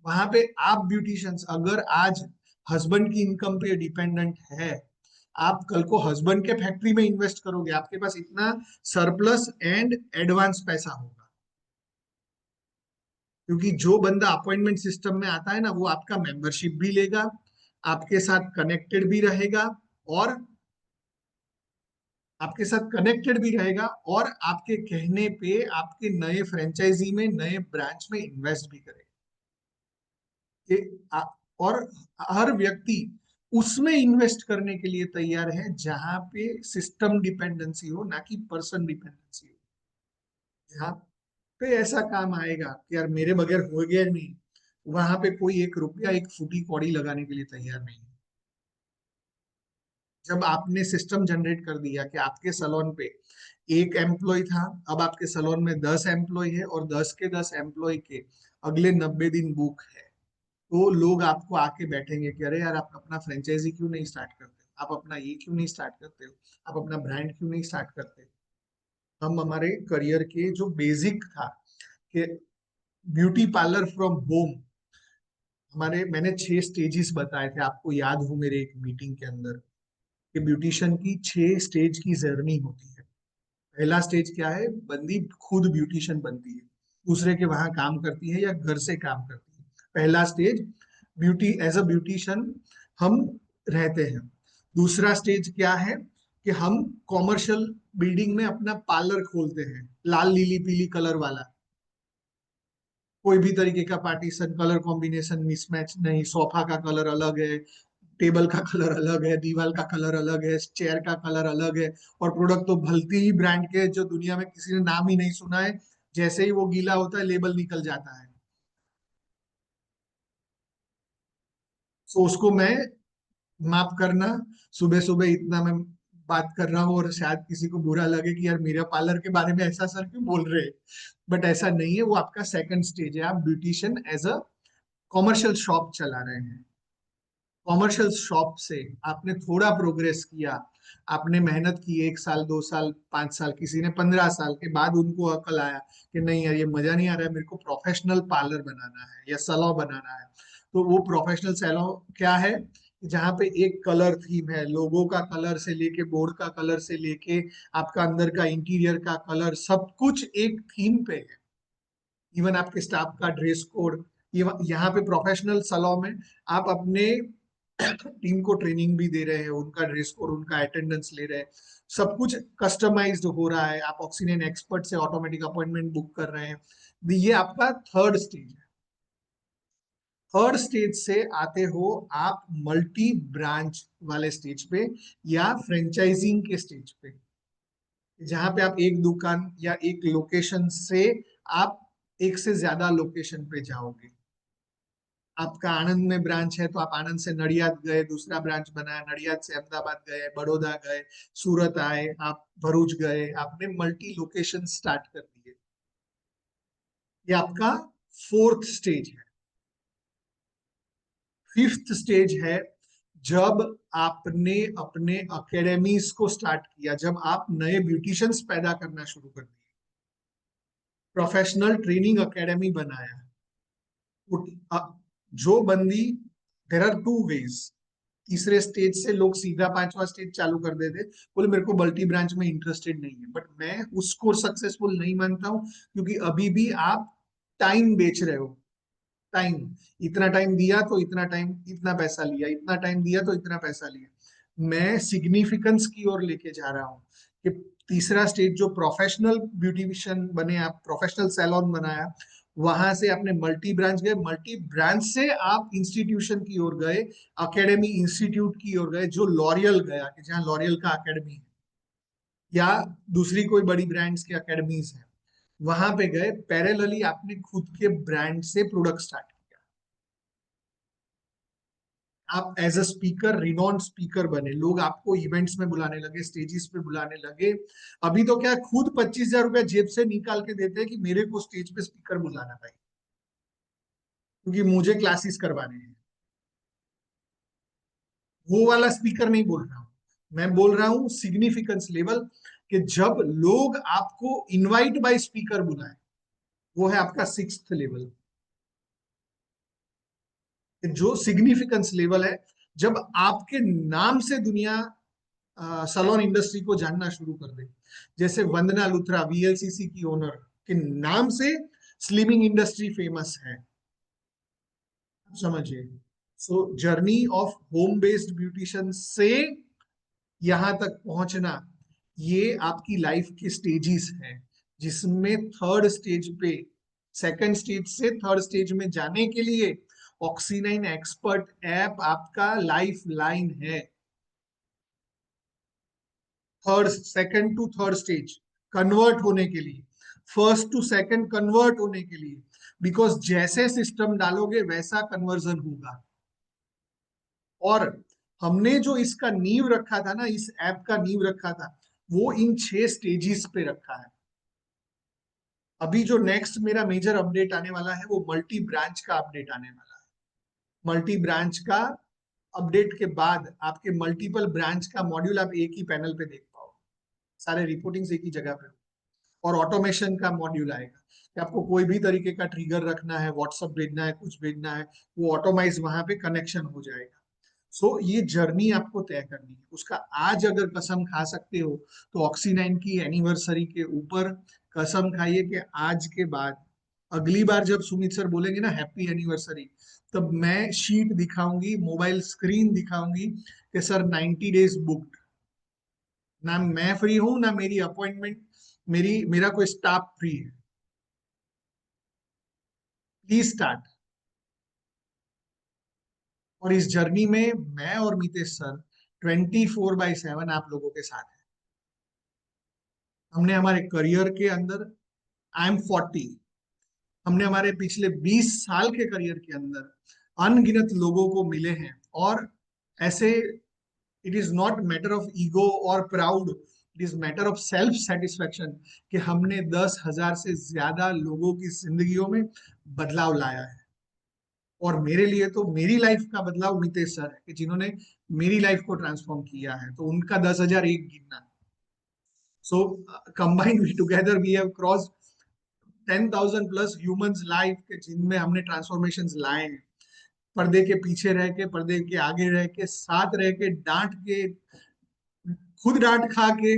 वहां पे आप ब्यूटिशियंस, अगर आज हस्बैंड की इनकम पे डिपेंडेंट है, आप कल को हस्बैंड के फैक्ट्री में इन्वेस्ट करोगे, आपके पास इतना सरप्लस एंड एडवांस पैसा होगा। क्योंकि जो बंदा अपॉइंटमेंट सिस्टम में आता है ना, वो आपका मेंबरशिप भी लेगा, आपके साथ कनेक्टेड भी रहेगा, और आपके साथ कनेक्टेड भी रहेगा, और आपके कहने पे आपके नए फ्रेंचाइजी में, नए ब्रांच में इन्वेस्ट भी करेगा। और हर व्यक्ति उसमें इन्वेस्ट करने के लिए तैयार है जहां पे सिस्टम डिपेंडेंसी हो, ना कि पर्सन डिपेंडेंसी हो। जहाँ पे ऐसा काम आएगा कि यार मेरे बगैर हो गया नहीं, वहां पे कोई 1 रुपया, एक फूटी कौड़ी लगाने के लिए तैयार नहीं। जब आपने सिस्टम जनरेट कर दिया कि आपके सलोन पे एक एम्प्लॉय था, अब आपके सलोन में 10 एम्प्लॉय है, और 10 के 10 एम्प्लॉय के अगले 90 दिन बुक है, तो लोग आपको आके बैठेंगे कि अरे यार आप अपना फ्रेंचाइजी क्यों नहीं स्टार्ट करते, आप अपना ये क्यों नहीं स्टार्ट करते हो, आप अपना ब्रांड क्यों नहीं स्टार्ट करते। हम हमारे करियर के जो बेसिक था कि ब्यूटी पार्लर फ्रॉम होम, हमारे मैंने 6 स्टेजेस बताए थे, आपको याद हो मेरे एक मीटिंग के अंदर, कि ब्यूटिशियन की 6 स्टेज की जर्नी होती है। पहला स्टेज क्या है, बंदी खुद ब्यूटिशियन बनती है, दूसरे के वहां काम करती है या घर से काम करती है। पहला stage beauty as a beautician हम रहते हैं। दूसरा स्टेज क्या है कि हम कॉमर्शियल बिल्डिंग में अपना पार्लर खोलते हैं, लाल नीली पीली कलर वाला, कोई भी तरीके का पार्टीशन कलर कॉम्बिनेशन मिसमैच नहीं, सोफा का कलर अलग है, टेबल का कलर अलग है, दीवार का कलर अलग है, चेयर का कलर अलग है, और प्रोडक्ट तो भलती ही ब्रांड के जो दुनिया में किसी ने नाम ही नहीं सुना है, जैसे ही वो गीला होता है लेबल निकल जाता है। तो उसको मैं माफ करना, सुबह सुबह इतना मैं बात कर रहा हूँ और शायद किसी को बुरा लगे कि यार मेरा पार्लर के बारे में ऐसा सर क्यों बोल रहे हैं, बट ऐसा नहीं है, वो आपका सेकंड स्टेज है। आप beautician as a commercial shop चला रहे हैं, कॉमर्शियल शॉप से आपने थोड़ा प्रोग्रेस किया, आपने मेहनत की 1 साल 2 साल 5 साल, किसी ने 15 साल के बाद उनको अकल आया कि नहीं यार ये मजा नहीं आ रहा है, मेरे को प्रोफेशनल पार्लर बनाना है या सैलून बनाना है। तो वो प्रोफेशनल सैलून क्या है, जहाँ पे एक कलर थीम है, लोगो का कलर से लेके बोर्ड का कलर से लेके आपका अंदर का इंटीरियर का कलर, सब कुछ एक थीम पे है। इवन आपके स्टाफ का ड्रेस कोड, यहाँ पे प्रोफेशनल सैलून में आप अपने टीम को ट्रेनिंग भी दे रहे हैं, उनका ड्रेस कोड उनका अटेंडेंस ले रहे हैं, सब कुछ कस्टमाइज्ड हो रहा है, आप ऑक्सीजन एक्सपर्ट से ऑटोमेटिक अपॉइंटमेंट बुक कर रहे हैं। ये आपका थर्ड स्टेज है। थर्ड स्टेज से आते हो आप मल्टी ब्रांच वाले स्टेज पे या फ्रेंचाइजिंग के स्टेज पे, जहां पे आप एक दुकान या एक लोकेशन से आप एक से ज्यादा लोकेशन पे जाओगे। आपका आनंद में ब्रांच है तो आप आनंद से नडियाद गए, दूसरा ब्रांच बनाया, नडियाद से अहमदाबाद गए, बड़ौदा गए, सूरत आए, आप भरूच गए, आपने मल्टी लोकेशन स्टार्ट कर दिए। ये आपका फोर्थ स्टेज है। फिफ्थ स्टेज है जब आपने अपने अकेडमीज को स्टार्ट किया, जब आप नए ब्यूटिशियंस पैदा करना शुरू कर दिए, प्रोफेशनल ट्रेनिंग एकेडमी बनाया। जो बंदी, देर आर टू वेज, तीसरे स्टेज से लोग सीधा 5वां स्टेज चालू कर देते, बोले मेरे को मल्टी ब्रांच में इंटरेस्टेड नहीं है, बट मैं उसको सक्सेसफुल नहीं मानता हूं, क्योंकि अभी भी आप टाइम बेच रहे हो। टाइम, इतना टाइम दिया तो इतना टाइम इतना पैसा लिया, इतना टाइम दिया तो इतना पैसा लिया। मैं सिग्निफिकेंस की ओर लेके जा रहा हूँ कि तीसरा स्टेज जो प्रोफेशनल ब्यूटिशियन बने, आप प्रोफेशनल सैलून बनाया, वहां से आपने मल्टी ब्रांच गए, मल्टी ब्रांच से आप इंस्टीट्यूशन की ओर गए, एकेडमी इंस्टीट्यूट की ओर गए, जो लॉरियल गया कि जहाँ लॉरियल का एकेडमी है या दूसरी कोई बड़ी ब्रांड्स की एकेडमीज है, वहां पे गए। पैरेलली आपने खुद के ब्रांड से प्रोडक्ट स्टार्ट किया, आप as a speaker renown speaker बने, लोग आपको इवेंट्स में बुलाने लगे, स्टेजेस पे बुलाने लगे। अभी तो क्या, खुद 25,000 रुपया जेब से निकाल के देते हैं कि मेरे को स्टेज पे स्पीकर बुलाना भाई, क्योंकि मुझे क्लासेस करवाने हैं। वो वाला स्पीकर नहीं बोल रहा हूँ, मैं बोल रहा हूँ सिग्निफिकेंस लेवल, कि जब लोग आपको इनवाइट बाय स्पीकर बुलाए, वो है आपका सिक्स्थ लेवल। जो सिग्निफिकेंस लेवल है, जब आपके नाम से दुनिया सलोन इंडस्ट्री को जानना शुरू कर दे, जैसे वंदना लुथरा वीएलसीसी की ओनर के नाम से स्लिमिंग इंडस्ट्री फेमस है, समझिए। सो journey of home based beautician से यहां तक पहुंचना, ये आपकी लाइफ के स्टेजेस हैं, जिसमें थर्ड स्टेज पे, सेकंड स्टेज से थर्ड स्टेज में जाने के लिए ऑक्सीनाइन एक्सपर्ट ऐप आपका लाइफ लाइन है। Third, second to third stage convert होने के लिए, फर्स्ट टू सेकंड कन्वर्ट होने के लिए, बिकॉज जैसे सिस्टम डालोगे वैसा कन्वर्जन होगा। और हमने जो इसका नींव रखा था ना, इस ऐप का नींव रखा था, वो इन 6 स्टेजेस पे रखा है। अभी जो नेक्स्ट मेरा मेजर अपडेट आने वाला है वो मल्टी ब्रांच का अपडेट आने वाला है। मल्टी ब्रांच का अपडेट के बाद आपके मल्टीपल ब्रांच का मॉड्यूल आप एक ही पैनल पे देख पाओ, सारे रिपोर्टिंग्स एक ही जगह पे, और ऑटोमेशन का मॉड्यूल आएगा कि आपको कोई भी तरीके का ट्रिगर रखना है, व्हाट्सएप भेजना है, कुछ भेजना है, वो ऑटोमाइज वहां पे कनेक्शन हो जाएगा। सो ये जर्नी आपको तय करनी है उसका। आज अगर कसम खा सकते हो तो ऑक्सी9 की एनिवर्सरी के ऊपर कसम खाइए कि आज के बाद अगली बार जब सुमित सर बोलेंगे ना हैप्पी एनिवर्सरी, तब मैं शीट दिखाऊंगी, मोबाइल स्क्रीन दिखाऊंगी कि सर 90 डेज बुक्ड। ना मैं फ्री हूं, ना मेरी अपॉइंटमेंट, मेरा कोई स्टाफ फ्री है। Please start. और इस जर्नी में मैं और मितेश सर 24/7 आप लोगों के साथ हैं। हमने हमारे करियर के अंदर, आई एम 40, हमने हमारे पिछले 20 साल के करियर के अंदर अनगिनत लोगों को मिले हैं। और ऐसे, it is not matter of ego और proud, it is matter of self satisfaction कि हमने 10,000 से ज्यादा लोगों की जिंदगियों में बदलाव लाया है। और मेरे लिए तो मेरी लाइफ का बदलाव मितेश सर है कि जिन्होंने मेरी लाइफ को ट्रांसफॉर्म किया है, तो उनका 10,000 एक गिनना। So combined together we have cross 10,000 plus humans life के जिनमें हमने ट्रांसफॉर्मेशन लाए हैं। पर्दे के पीछे रह के, पर्दे के आगे रह के, साथ रह के, डांट के, खुद डांट खा के,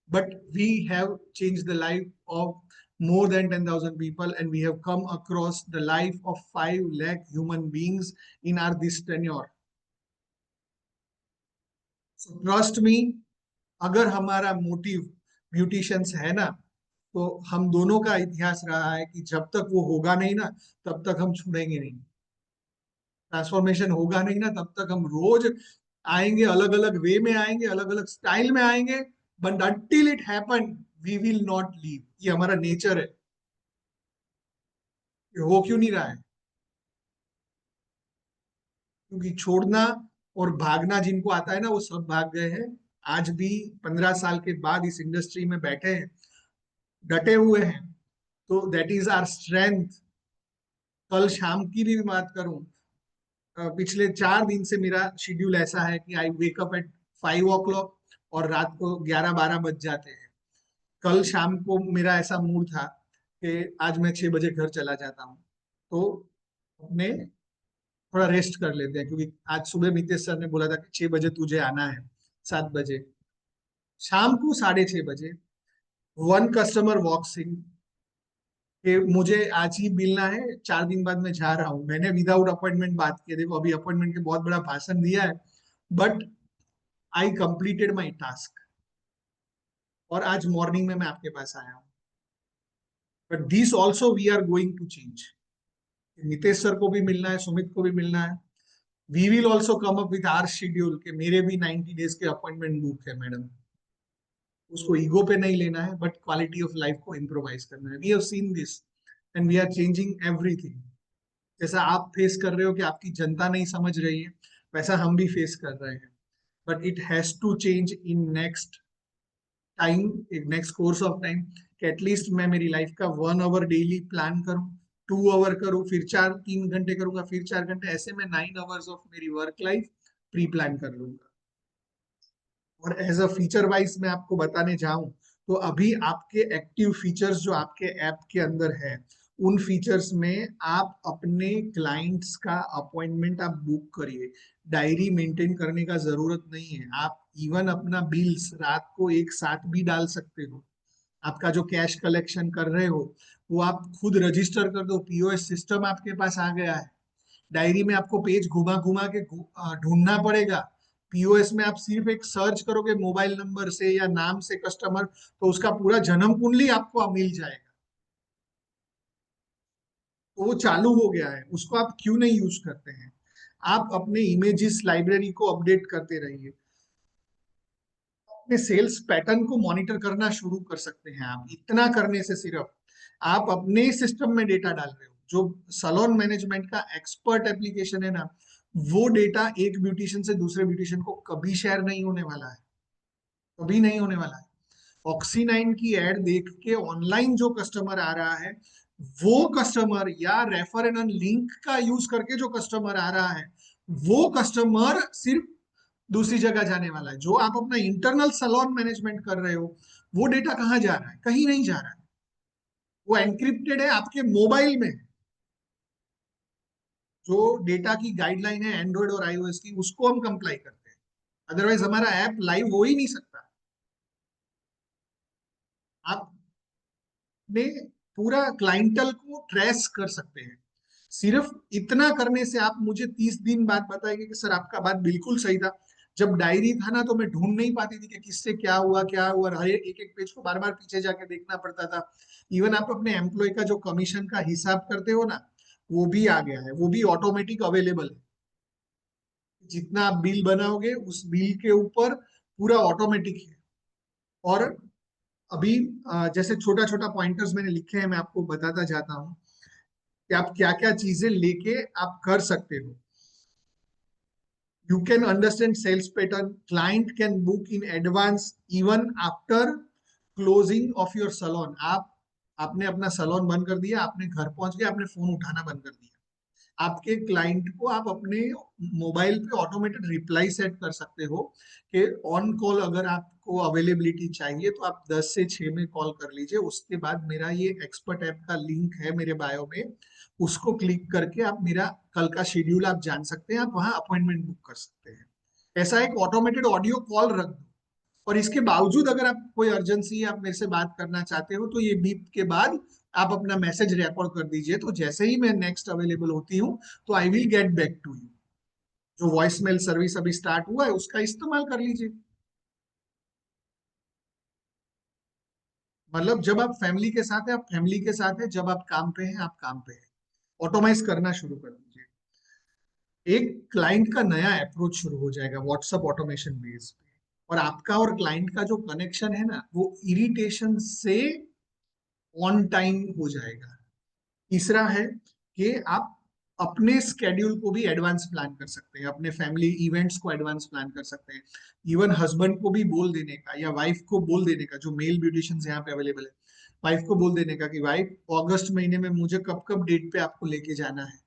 but we have change the life of more than 10,000 people, and we have come across the life of 5 lakh human beings in our this tenure. So trust me, अगर हमारा मोटिव ब्यूटिशियंस है ना, तो हम दोनों का इतिहास रहा है कि जब तक वो होगा नहीं ना, तब तक हम छोड़ेंगे नहीं। ट्रांसफॉर्मेशन होगा नहीं ना, तब तक हम रोज आएंगे, अलग अलग वे में आएंगे, अलग अलग स्टाइल में आएंगे, but until it happen we will not leave. ये हमारा नेचर है। ये हो क्यों नहीं रहा है? क्योंकि छोड़ना और भागना जिनको आता है ना, वो सब भाग गए हैं। आज भी 15 साल के बाद इस इंडस्ट्री में बैठे हैं, डटे हुए हैं। तो दैट इज आवर स्ट्रेंथ। कल शाम की भी बात करूं, पिछले 4 दिन से मेरा शेड्यूल ऐसा है कि आई वेक अप एट 5 o'clock और रात को 11-12 बज जाते हैं। कल शाम को मेरा ऐसा मूड था कि आज मैं 6 बजे घर चला जाता हूँ, तो अपने थोड़ा रेस्ट कर लेते हैं, क्योंकि आज सुबह मितेश सर ने बोला था कि 6 बजे तुझे आना है। 7 बजे, शाम को 6:30 बजे, वन कस्टमर वॉक्स इन कि मुझे आज ही मिलना है, 4 दिन बाद मैं जा रहा हूँ। मैंने विदाउट अपॉइंटमेंट बात की है, देखो अभी अपॉइंटमेंट के बहुत बड़ा भाषण दिया है, but I completed my task. और आज मॉर्निंग में मैं आपके पास आया हूँ। But this also we are going to change. Nitesh sir को भी मिलना है, सुमित को भी मिलना है। We will also come up with our schedule कि मेरे भी 90 डेज के अपॉइंटमेंट बुक है मैडम। उसको ईगो पे नहीं लेना है, बट क्वालिटी ऑफ लाइफ को इम्प्रोवाइज करना है। We have seen this and we are changing everything. जैसा आप फेस कर रहे हो कि आपकी जनता नहीं समझ रही है, वैसा हम भी फेस कर रहे हैं। But it has to change in next time, next course of time, कि एटलीस्ट मैं मेरी लाइफ का 1 आवर डेली प्लान करूं, 2 आवर करूं, फिर 3 घंटे करूंगा, फिर 4 घंटे, ऐसे में 9 आवर्स ऑफ मेरी वर्क लाइफ प्री प्लान कर लूंगा। और एज अ फीचर वाइज मैं आपको बताने जाऊं, तो अभी आपके एक्टिव फीचर्स जो आपके ऐप के अंदर है, उन फीचर्स में आप अपने क्लाइंट्स का अपॉइंटमेंट आप बुक करिए। डायरी मेंटेन करने का जरूरत नहीं है। आप इवन अपना बिल्स रात को एक साथ भी डाल सकते हो। आपका जो कैश कलेक्शन कर रहे हो, वो आप खुद रजिस्टर कर दो। पीओएस सिस्टम आपके पास आ गया है। डायरी में आपको पेज घुमा घुमा के ढूंढना पड़ेगा। पीओएस में आप सिर्फ एक सर्च करोगे मोबाइल नंबर से या नाम से कस्टमर, तो उसका पूरा जन्म कुंडली आपको मिल जाएगा। तो वो चालू हो गया है, उसको आप क्यों नहीं यूज करते हैं? आप अपने इमेजेस लाइब्रेरी को अपडेट करते रहिए। अपने सेल्स पैटर्न को मॉनिटर करना शुरू कर सकते हैं आप। इतना करने से सिर्फ आप अपने सिस्टम में डेटा डाल रहे हो। जो सलोन मैनेजमेंट का एक्सपर्ट एप्लीकेशन है ना, वो डेटा एक ब्यूटिशियन से दूसरे ब्यूटिशियन को कभी शेयर नहीं होने वाला है, कभी नहीं होने वाला है। ऑक्सी 9 की एड देख के ऑनलाइन जो कस्टमर आ रहा है, वो कस्टमर या रेफर एंड लिंक का यूज करके जो कस्टमर आ रहा है, वो कस्टमर सिर्फ दूसरी जगह जाने वाला है। जो आप अपना इंटरनल सैलून मैनेजमेंट कर रहे हो, वो डेटा कहाँ जा रहा है? कहीं नहीं जा रहा है, वो एनक्रिप्टेड है आपके मोबाइल में। जो डेटा की गाइडलाइन है एंड्रॉइड और आईओएस की, उसको हम कंप्लाई करते हैं, अदरवाइज हमारा ऐप लाइव हो ही नहीं सकता। आप अपने पूरा क्लाइंटल को ट्रेस कर सकते हैं। सिर्फ इतना करने से आप मुझे 30 दिन बाद बताएंगे कि सर आपका बात बिल्कुल सही था। जब डायरी था ना, तो मैं ढूंढ नहीं पाती थी कि किससे क्या हुआ क्या हुआ, हर एक एक पेज को बार बार पीछे जाके देखना पड़ता था। इवन आप अपने एम्प्लॉय का जो कमीशन का हिसाब करते हो ना, वो भी आ गया है, वो भी ऑटोमेटिक अवेलेबल है। जितना आप बिल बनाओगे उस बिल के ऊपर पूरा ऑटोमेटिक है। और अभी जैसे छोटा छोटा पॉइंटर्स मैंने लिखे हैं, मैं आपको बताता जाता हूँ कि आप क्या क्या चीजें लेके आप कर सकते हो। You can understand sales pattern. Client can book in advance even after closing of your salon. आप आपने अपना सलोन बंद कर दिया, आपने घर पहुंच गए, आपने फोन उठाना बंद कर दिया, आपके क्लाइंट को आप अपने मोबाइल पे ऑटोमेटेड रिप्लाई सेट कर सकते हो कि ऑन कॉल अगर आपको अवेलेबिलिटी चाहिए तो आप 10 से 6 में कॉल कर लीजिए। उसके बाद मेरा ये एक्सपर्ट ऐप का लिंक है मेरे बायो में, उसको क्लिक करके आप मेरा कल का शेड्यूल आप जान सकते हैं, आप वहां अपॉइंटमेंट बुक कर सकते हैं। ऐसा एक ऑटोमेटेड ऑडियो कॉल रख दो। और इसके बावजूद अगर आप कोई अर्जेंसी आप मेरे से बात करना चाहते हो, तो ये बीप के बाद आप अपना मैसेज रिकॉर्ड कर दीजिए, तो जैसे ही मैं नेक्स्ट अवेलेबल होती हूँ तो I will get back to you. जो वॉइस मेल सर्विस अभी स्टार्ट हुआ है उसका इस्तेमाल कर लीजिए। मतलब जब आप फैमिली के साथ है, आप फैमिली के साथ है, जब आप काम पे हैं, आप काम पे हैं। ऑटोमाइज करना शुरू कर दीजिए। एक क्लाइंट का नया अप्रोच शुरू हो जाएगा व्हाट्सएप ऑटोमेशन बेस पे, और आपका और क्लाइंट का जो कनेक्शन है ना, वो इरिटेशन से ऑन टाइम हो जाएगा। तीसरा है कि आप अपने स्केड्यूल को भी एडवांस प्लान कर सकते हैं, अपने फैमिली इवेंट्स को एडवांस प्लान कर सकते हैं। इवन हस्बैंड को भी बोल देने का या वाइफ को बोल देने का, जो मेल ब्यूटिशियंस यहाँ पे अवेलेबल है, वाइफ को बोल देने का कि वाइफ अगस्त महीने में मुझे कब कब डेट पे आपको लेके जाना है।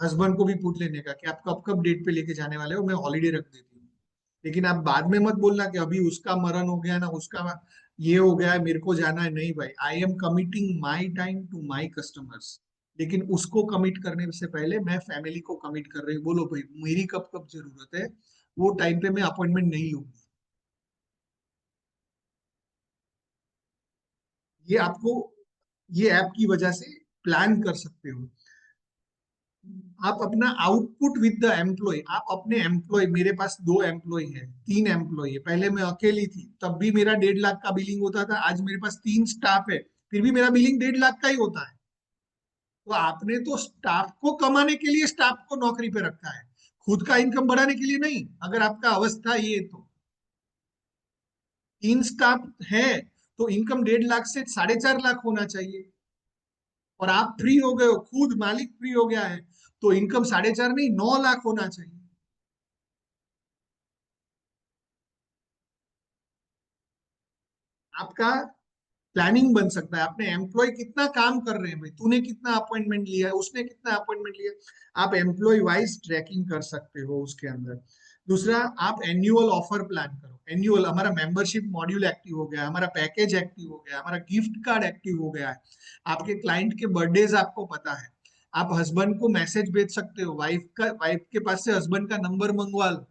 हस्बैंड को भी पूछ लेने का कि आप कब कब डेट पे लेके जाने वाले हो, मैं हॉलीडे रख देती हूँ। लेकिन आप बाद में मत बोलना कि अभी उसका मरण हो गया ना, उसका ये हो गया है, मेरे को जाना है। नहीं भाई, I am committing my time to my customers. लेकिन उसको कमिट करने से पहले मैं फैमिली को कमिट कर रही हूँ, बोलो भाई मेरी कब कब जरूरत है, वो टाइम पे मैं अपॉइंटमेंट नहीं लूंगी। ये आपको ये ऐप की वजह से प्लान कर सकते हो। आप अपना आउटपुट विद द एम्प्लॉय, आप अपने एम्प्लॉय, मेरे पास 2 एम्प्लॉय है, 3 एम्प्लॉय है, पहले मैं अकेली थी तब भी मेरा 1.5 लाख का बिलिंग होता था, आज मेरे पास 3 स्टाफ है फिर भी मेरा बिलिंग 1.5 लाख का ही होता है। तो आपने तो स्टाफ को कमाने के लिए स्टाफ को नौकरी पे रखा है, खुद का इनकम बढ़ाने के लिए नहीं। अगर आपका अवस्था ये, तो 3 स्टाफ है तो इनकम 1.5 लाख से 4.5 लाख होना चाहिए। और आप फ्री हो गए हो, खुद मालिक फ्री हो गया है, तो इनकम 4.5 नहीं 9 लाख होना चाहिए। आपका प्लानिंग बन सकता है, अपने एम्प्लॉय कितना काम कर रहे हैं भाई, तूने कितना अपॉइंटमेंट लिया है, उसने कितना अपॉइंटमेंट लिया, आप एम्प्लॉय वाइज ट्रैकिंग कर सकते हो उसके अंदर। दूसरा, आप एनुअल ऑफर प्लान करो। एनुअल, हमारा मेंबरशिप मॉड्यूल एक्टिव हो गया, हमारा पैकेज एक्टिव हो गया, हमारा गिफ्ट कार्ड एक्टिव हो गया है। आपके क्लाइंट के बर्थडेज आपको पता है, आप हस्बैंड को मैसेज भेज सकते हो, वाइफ के पास से हस्बैंड का नंबर मंगवा लो।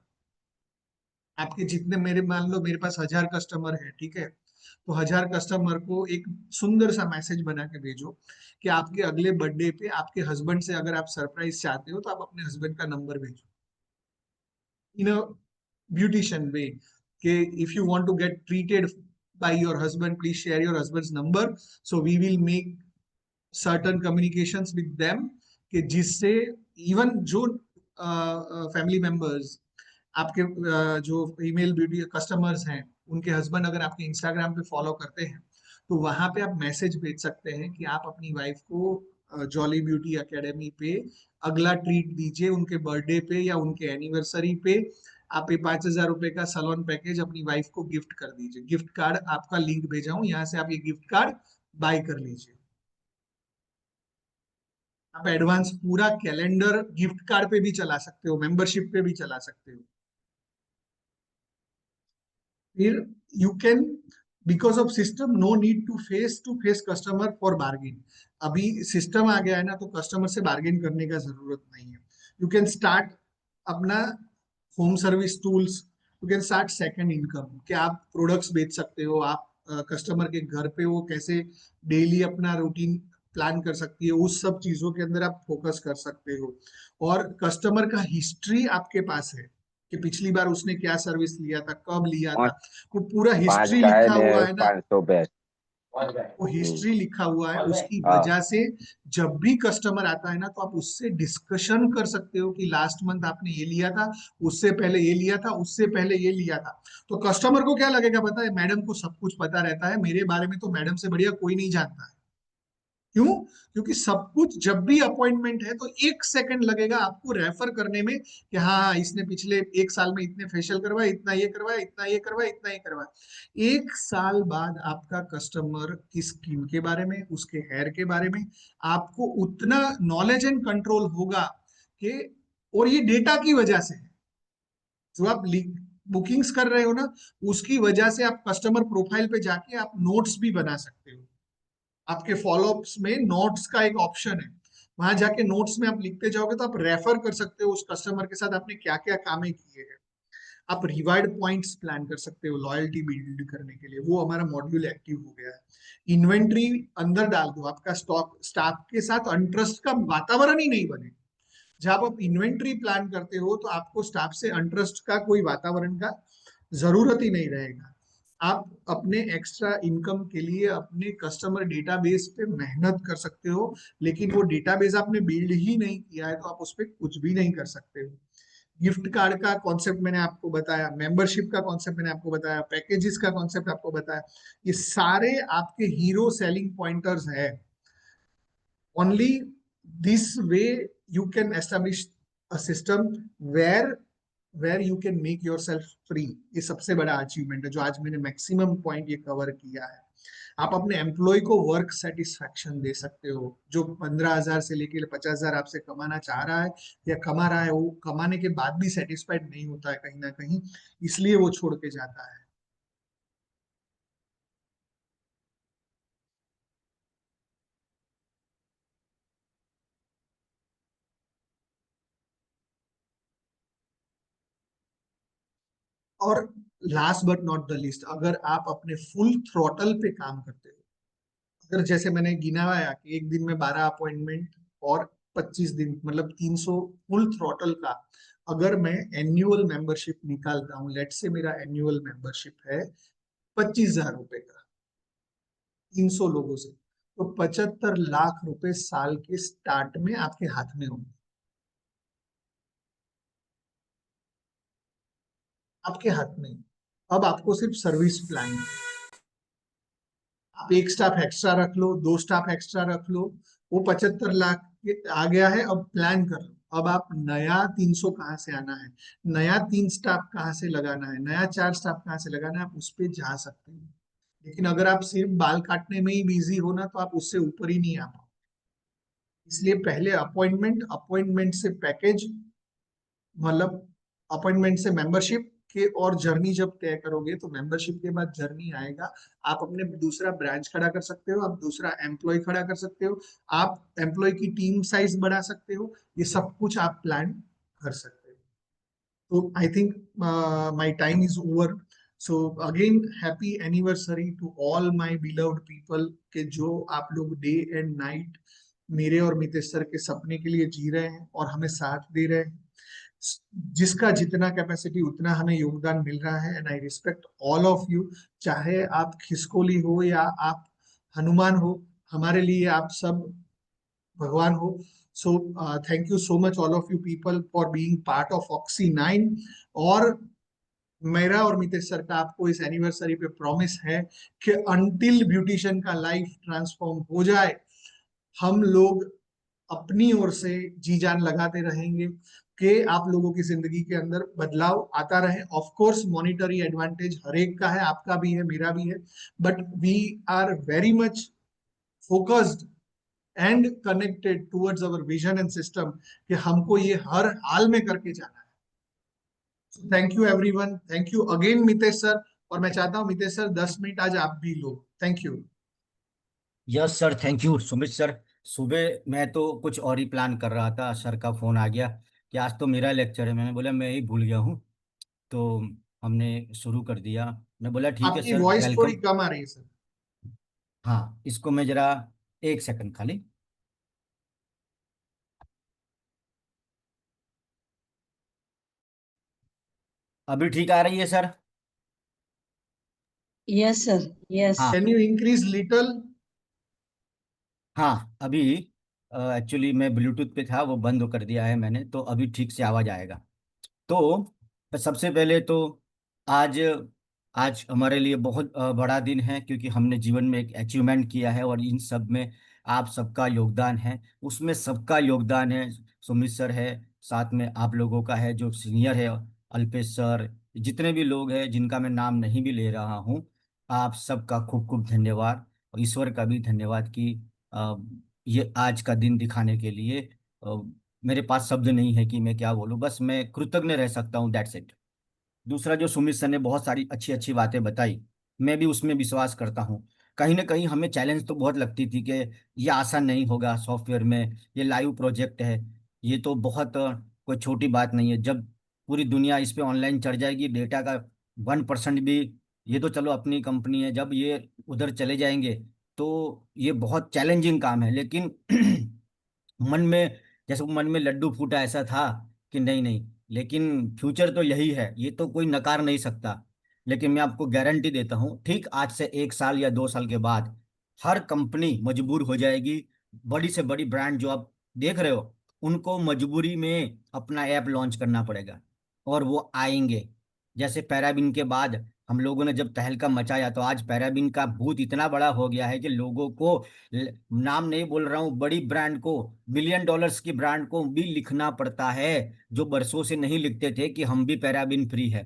आपके जितने, मेरे मान लो मेरे पास 1000 कस्टमर है, ठीक है, तो 1000 कस्टमर को एक सुंदर सा मैसेज बना के भेजो कि आपके अगले बर्थडे पे आपके हस्बैंड से अगर आप सरप्राइज चाहते हो तो आप अपने हस्बैंड का नंबर भेजो इन अ ब्यूटिशियन वे, कि if you want to get treated by your husband please share your husband's number, so we will make certain communications with them, कि जिससे इवन जो फैमिली मेंबर्स आपके जो फीमेल ब्यूटी कस्टमर्स हैं, उनके husband अगर आपके इंस्टाग्राम पे फॉलो करते हैं, तो वहां पे आप मैसेज भेज सकते हैं कि आप अपनी वाइफ को जॉली ब्यूटी एकेडमी पे अगला ट्रीट दीजिए, उनके बर्थडे पे या उनके एनिवर्सरी पे। आप ये 5,000 रुपए का सलोन पैकेज अपनी वाइफ को गिफ्ट कर दीजिए। गिफ्ट कार्ड आपका लिंक भेजा हूं, यहाँ से आप ये गिफ्ट कार्ड बाय कर लीजिए। आप एडवांस पूरा कैलेंडर गिफ्ट कार्ड पे भी चला सकते हो, मेंबरशिप पे भी चला सकते हो। फिर you can, because of system, no need to face customer for bargain. अभी सिस्टम आ गया है ना, तो कस्टमर से बार्गेन करने का जरूरत नहीं है। यू कैन स्टार्ट अपना home service tools, you can start second income, कि आप प्रोडक्ट्स बेच सकते हो, आप कस्टमर के घर पे वो कैसे डेली अपना रूटीन प्लान कर सकती है, उस सब चीजों के अंदर आप फोकस कर सकते हो। और कस्टमर का हिस्ट्री आपके पास है कि पिछली बार उसने क्या सर्विस लिया था, कब लिया पाँच था, वो पूरा 5 हिस्ट्री गाय लिखा हुआ भैंस है ना। 500 भैंस। वो हिस्ट्री लिखा हुआ है, उसकी हाँ। वजह से जब भी कस्टमर आता है ना, तो आप उससे डिस्कशन कर सकते हो कि लास्ट मंथ आपने ये लिया था, उससे पहले ये लिया था, उससे पहले ये लिया था। तो कस्टमर को क्या लगेगा पता है, मैडम को सब कुछ पता रहता है, मेरे बारे में तो मैडम से बढ़िया कोई नहीं जानता है। क्यों? क्योंकि सब कुछ, जब भी अपॉइंटमेंट है तो 1 सेकंड लगेगा आपको रेफर करने में कि हाँ हाँ, इसने पिछले 1 साल में इतने फेशियल करवाए, इतना ये करवाया, इतना ये करवाया, इतना ये करवाया। 1 साल बाद आपका कस्टमर की स्किन के बारे में, उसके हेयर के बारे में आपको उतना नॉलेज एंड कंट्रोल होगा कि, और ये डेटा की वजह से है। जो आप बुकिंग्स कर रहे हो ना, उसकी वजह से आप कस्टमर प्रोफाइल पे जाके आप नोट्स भी बना सकते हो। आपके फॉलोअप्स में नोट्स का एक ऑप्शन है, वहां जाके नोट्स में आप लिखते जाओगे तो आप रेफर कर सकते हो उस कस्टमर के साथ आपने क्या क्या कामें किए हैं। आप रिवार्ड पॉइंट्स प्लान कर सकते हो लॉयल्टी बिल्ड करने के लिए, वो हमारा मॉड्यूल एक्टिव हो गया है। इन्वेंट्री अंदर डाल दो, आपका स्टॉक स्टाफ के साथ अनट्रस्ट का वातावरण ही नहीं बने। जब आप इन्वेंट्री प्लान करते हो तो आपको स्टाफ से अनट्रस्ट का कोई वातावरण का जरूरत ही नहीं रहेगा। आप अपने एक्स्ट्रा इनकम के लिए अपने कस्टमर डेटाबेस पे मेहनत कर सकते हो, लेकिन वो डेटाबेस आपने बिल्ड ही नहीं किया है तो आप उस पर कुछ भी नहीं कर सकते हो। गिफ्ट कार्ड का कॉन्सेप्ट मैंने आपको बताया, मेंबरशिप का कॉन्सेप्ट मैंने आपको बताया, पैकेजेस का कॉन्सेप्ट आपको बताया, ये सारे आपके हीरो सेलिंग पॉइंटर्स है। only this way you can establish a system where you can make yourself free। ये सबसे बड़ा अचीवमेंट है जो आज मैंने मैक्सिमम पॉइंट ये कवर किया है। आप अपने एम्प्लॉय को वर्क सेटिस्फैक्शन दे सकते हो, जो 15,000 से लेकर 50,000 आपसे कमाना चाह रहा है या कमा रहा है, वो कमाने के बाद भी सेटिस्फाइड नहीं होता है कहीं ना कहीं, इसलिए वो छोड़ के जाता है। और last but not the least, अगर आप अपने फुल थ्रॉटल पे काम करते हो, अगर जैसे मैंने गिना है कि एक दिन में 12 अपॉइंटमेंट और 25 दिन मतलब 300 फुल थ्रॉटल का, अगर मैं एनुअल मेंबरशिप निकालता हूँ, लेट से मेरा एनुअल मेंबरशिप है 25,000 रुपए का, 300 लोगों से, तो 75 लाख रुपए साल के स्टार्ट में आपके हाथ में होंगे। आपके हाथ में। अब आपको सिर्फ सर्विस प्लान, आप एक स्टाफ एक्स्ट्रा रख लो, 2 स्टाफ एक्स्ट्रा रख लो, वो 75 लाख आ गया है। अब प्लान कर लो, अब आप नया 300 कहाँ से आना है, नया 3 स्टाफ कहाँ से लगाना है, नया 4 स्टाफ कहाँ से लगाना है, आप उस पर जा सकते हो। लेकिन अगर आप सिर्फ बाल काटने में ही बिजी हो ना, तो आप उससे ऊपर ही नहीं आ पाओ। इसलिए पहले अपॉइंटमेंट, अपॉइंटमेंट से पैकेज, मतलब अपॉइंटमेंट से मेंबरशिप के, और जर्नी जब तय करोगे तो मेंबरशिप के बाद जर्नी आएगा। आप अपने दूसरा ब्रांच खड़ा कर सकते हो, आप दूसरा एम्प्लॉय खड़ा कर सकते हो, आप एम्प्लॉय की टीम साइज बढ़ा सकते हो, ये सब कुछ आप प्लान कर सकते हो। तो I think my time is over. So again happy anniversary to all my beloved people, के जो आप लोग डे एंड नाइट मेरे और मितेश सर के सपने के लिए जी रहे हैं और हमें साथ दे रहे हैं। जिसका जितना कैपेसिटी उतना हमें योगदान मिल रहा है, and I respect all of you. चाहे आप खिसकोली हो या आप हनुमान हो, हमारे लिए आप सब भगवान हो। So thank you so much all of you people for being part of oxy 9। और मेरा और मितेश सर का आपको इस एनिवर्सरी पे प्रॉमिस है कि अंटिल ब्यूटिशियन का लाइफ ट्रांसफॉर्म हो जाए, हम लोग अपनी ओर से जी जान लगाते रहेंगे। कि आप लोगों की जिंदगी के अंदर बदलाव आता रहे। ऑफ कोर्स मॉनिटरी एडवांटेज हर एक का है, आपका भी है, मेरा भी है, but we are very much focused and connected towards our vision and system कि हमको ये हर हाल में करके जाना है। Thank you everyone, thank you again Mitesh sir. और मैं चाहता हूँ मितेश सर 10 मिनट आज आप भी लो। Thank you. Yes sir, thank you Sumit sir. सुबह मैं तो कुछ और ही प्लान कर रहा था, सर का फोन आ गया कि आज तो मेरा लेक्चर है। मैंने बोला मैं ही भूल गया हूँ। तो हमने शुरू कर दिया। मैं बोला ठीक है आपकी सर, वॉइस थोड़ी वेलकम। कम आ रही है सर। हाँ, इसको मैं जरा एक सेकंड खाली। अभी ठीक आ रही है सर? Yes sir, yes. हाँ। Can you increase little? हाँ, अभी एक्चुअली मैं ब्लूटूथ पे था, वो बंद कर दिया है मैंने, तो अभी ठीक से आवाज आएगा। तो सबसे पहले तो आज आज हमारे लिए बहुत बड़ा दिन है, क्योंकि हमने जीवन में एक अचीवमेंट किया है और इन सब में आप सबका योगदान है। उसमें सबका योगदान है। सुमित सर है, साथ में आप लोगों का है जो सीनियर है, अल्पेश सर, जितने भी लोग हैं जिनका मैं नाम नहीं भी ले रहा हूँ, आप सबका खूब खूब धन्यवाद। और ईश्वर का भी धन्यवाद कि अ, ये आज का दिन दिखाने के लिए मेरे पास शब्द नहीं है कि मैं क्या बोलूं, बस मैं कृतज्ञ रह सकता हूँ, दैट्स इट। दूसरा, जो सुमित सर ने बहुत सारी अच्छी अच्छी बातें बताई, मैं भी उसमें विश्वास करता हूँ। कहीं ना कहीं हमें चैलेंज तो बहुत लगती थी कि ये आसान नहीं होगा सॉफ्टवेयर में, ये लाइव प्रोजेक्ट है, ये तो बहुत कोई छोटी बात नहीं है। जब पूरी दुनिया इस पे ऑनलाइन चढ़ जाएगी, डेटा का 1% भी, ये तो चलो अपनी कंपनी है, जब ये उधर चले जाएंगे तो ये बहुत चैलेंजिंग काम है। लेकिन मन में, जैसे वो मन में लड्डू फूटा ऐसा था कि नहीं नहीं, लेकिन फ्यूचर तो यही है, ये तो कोई नकार नहीं सकता। लेकिन मैं आपको गारंटी देता हूँ, ठीक आज से 1 साल या 2 साल के बाद हर कंपनी मजबूर हो जाएगी। बड़ी से बड़ी ब्रांड जो आप देख रहे हो, उनको मजबूरी में अपना ऐप लॉन्च करना पड़ेगा, और वो आएंगे। जैसे पैराबिन के बाद हम लोगों ने जब तहलका मचाया, तो आज पैराबिन का भूत इतना बड़ा हो गया है कि लोगों को, नाम नहीं बोल रहा हूँ, बड़ी ब्रांड को, बिलियन डॉलर्स की ब्रांड को भी लिखना पड़ता है, जो बरसों से नहीं लिखते थे कि हम भी पैराबिन फ्री है।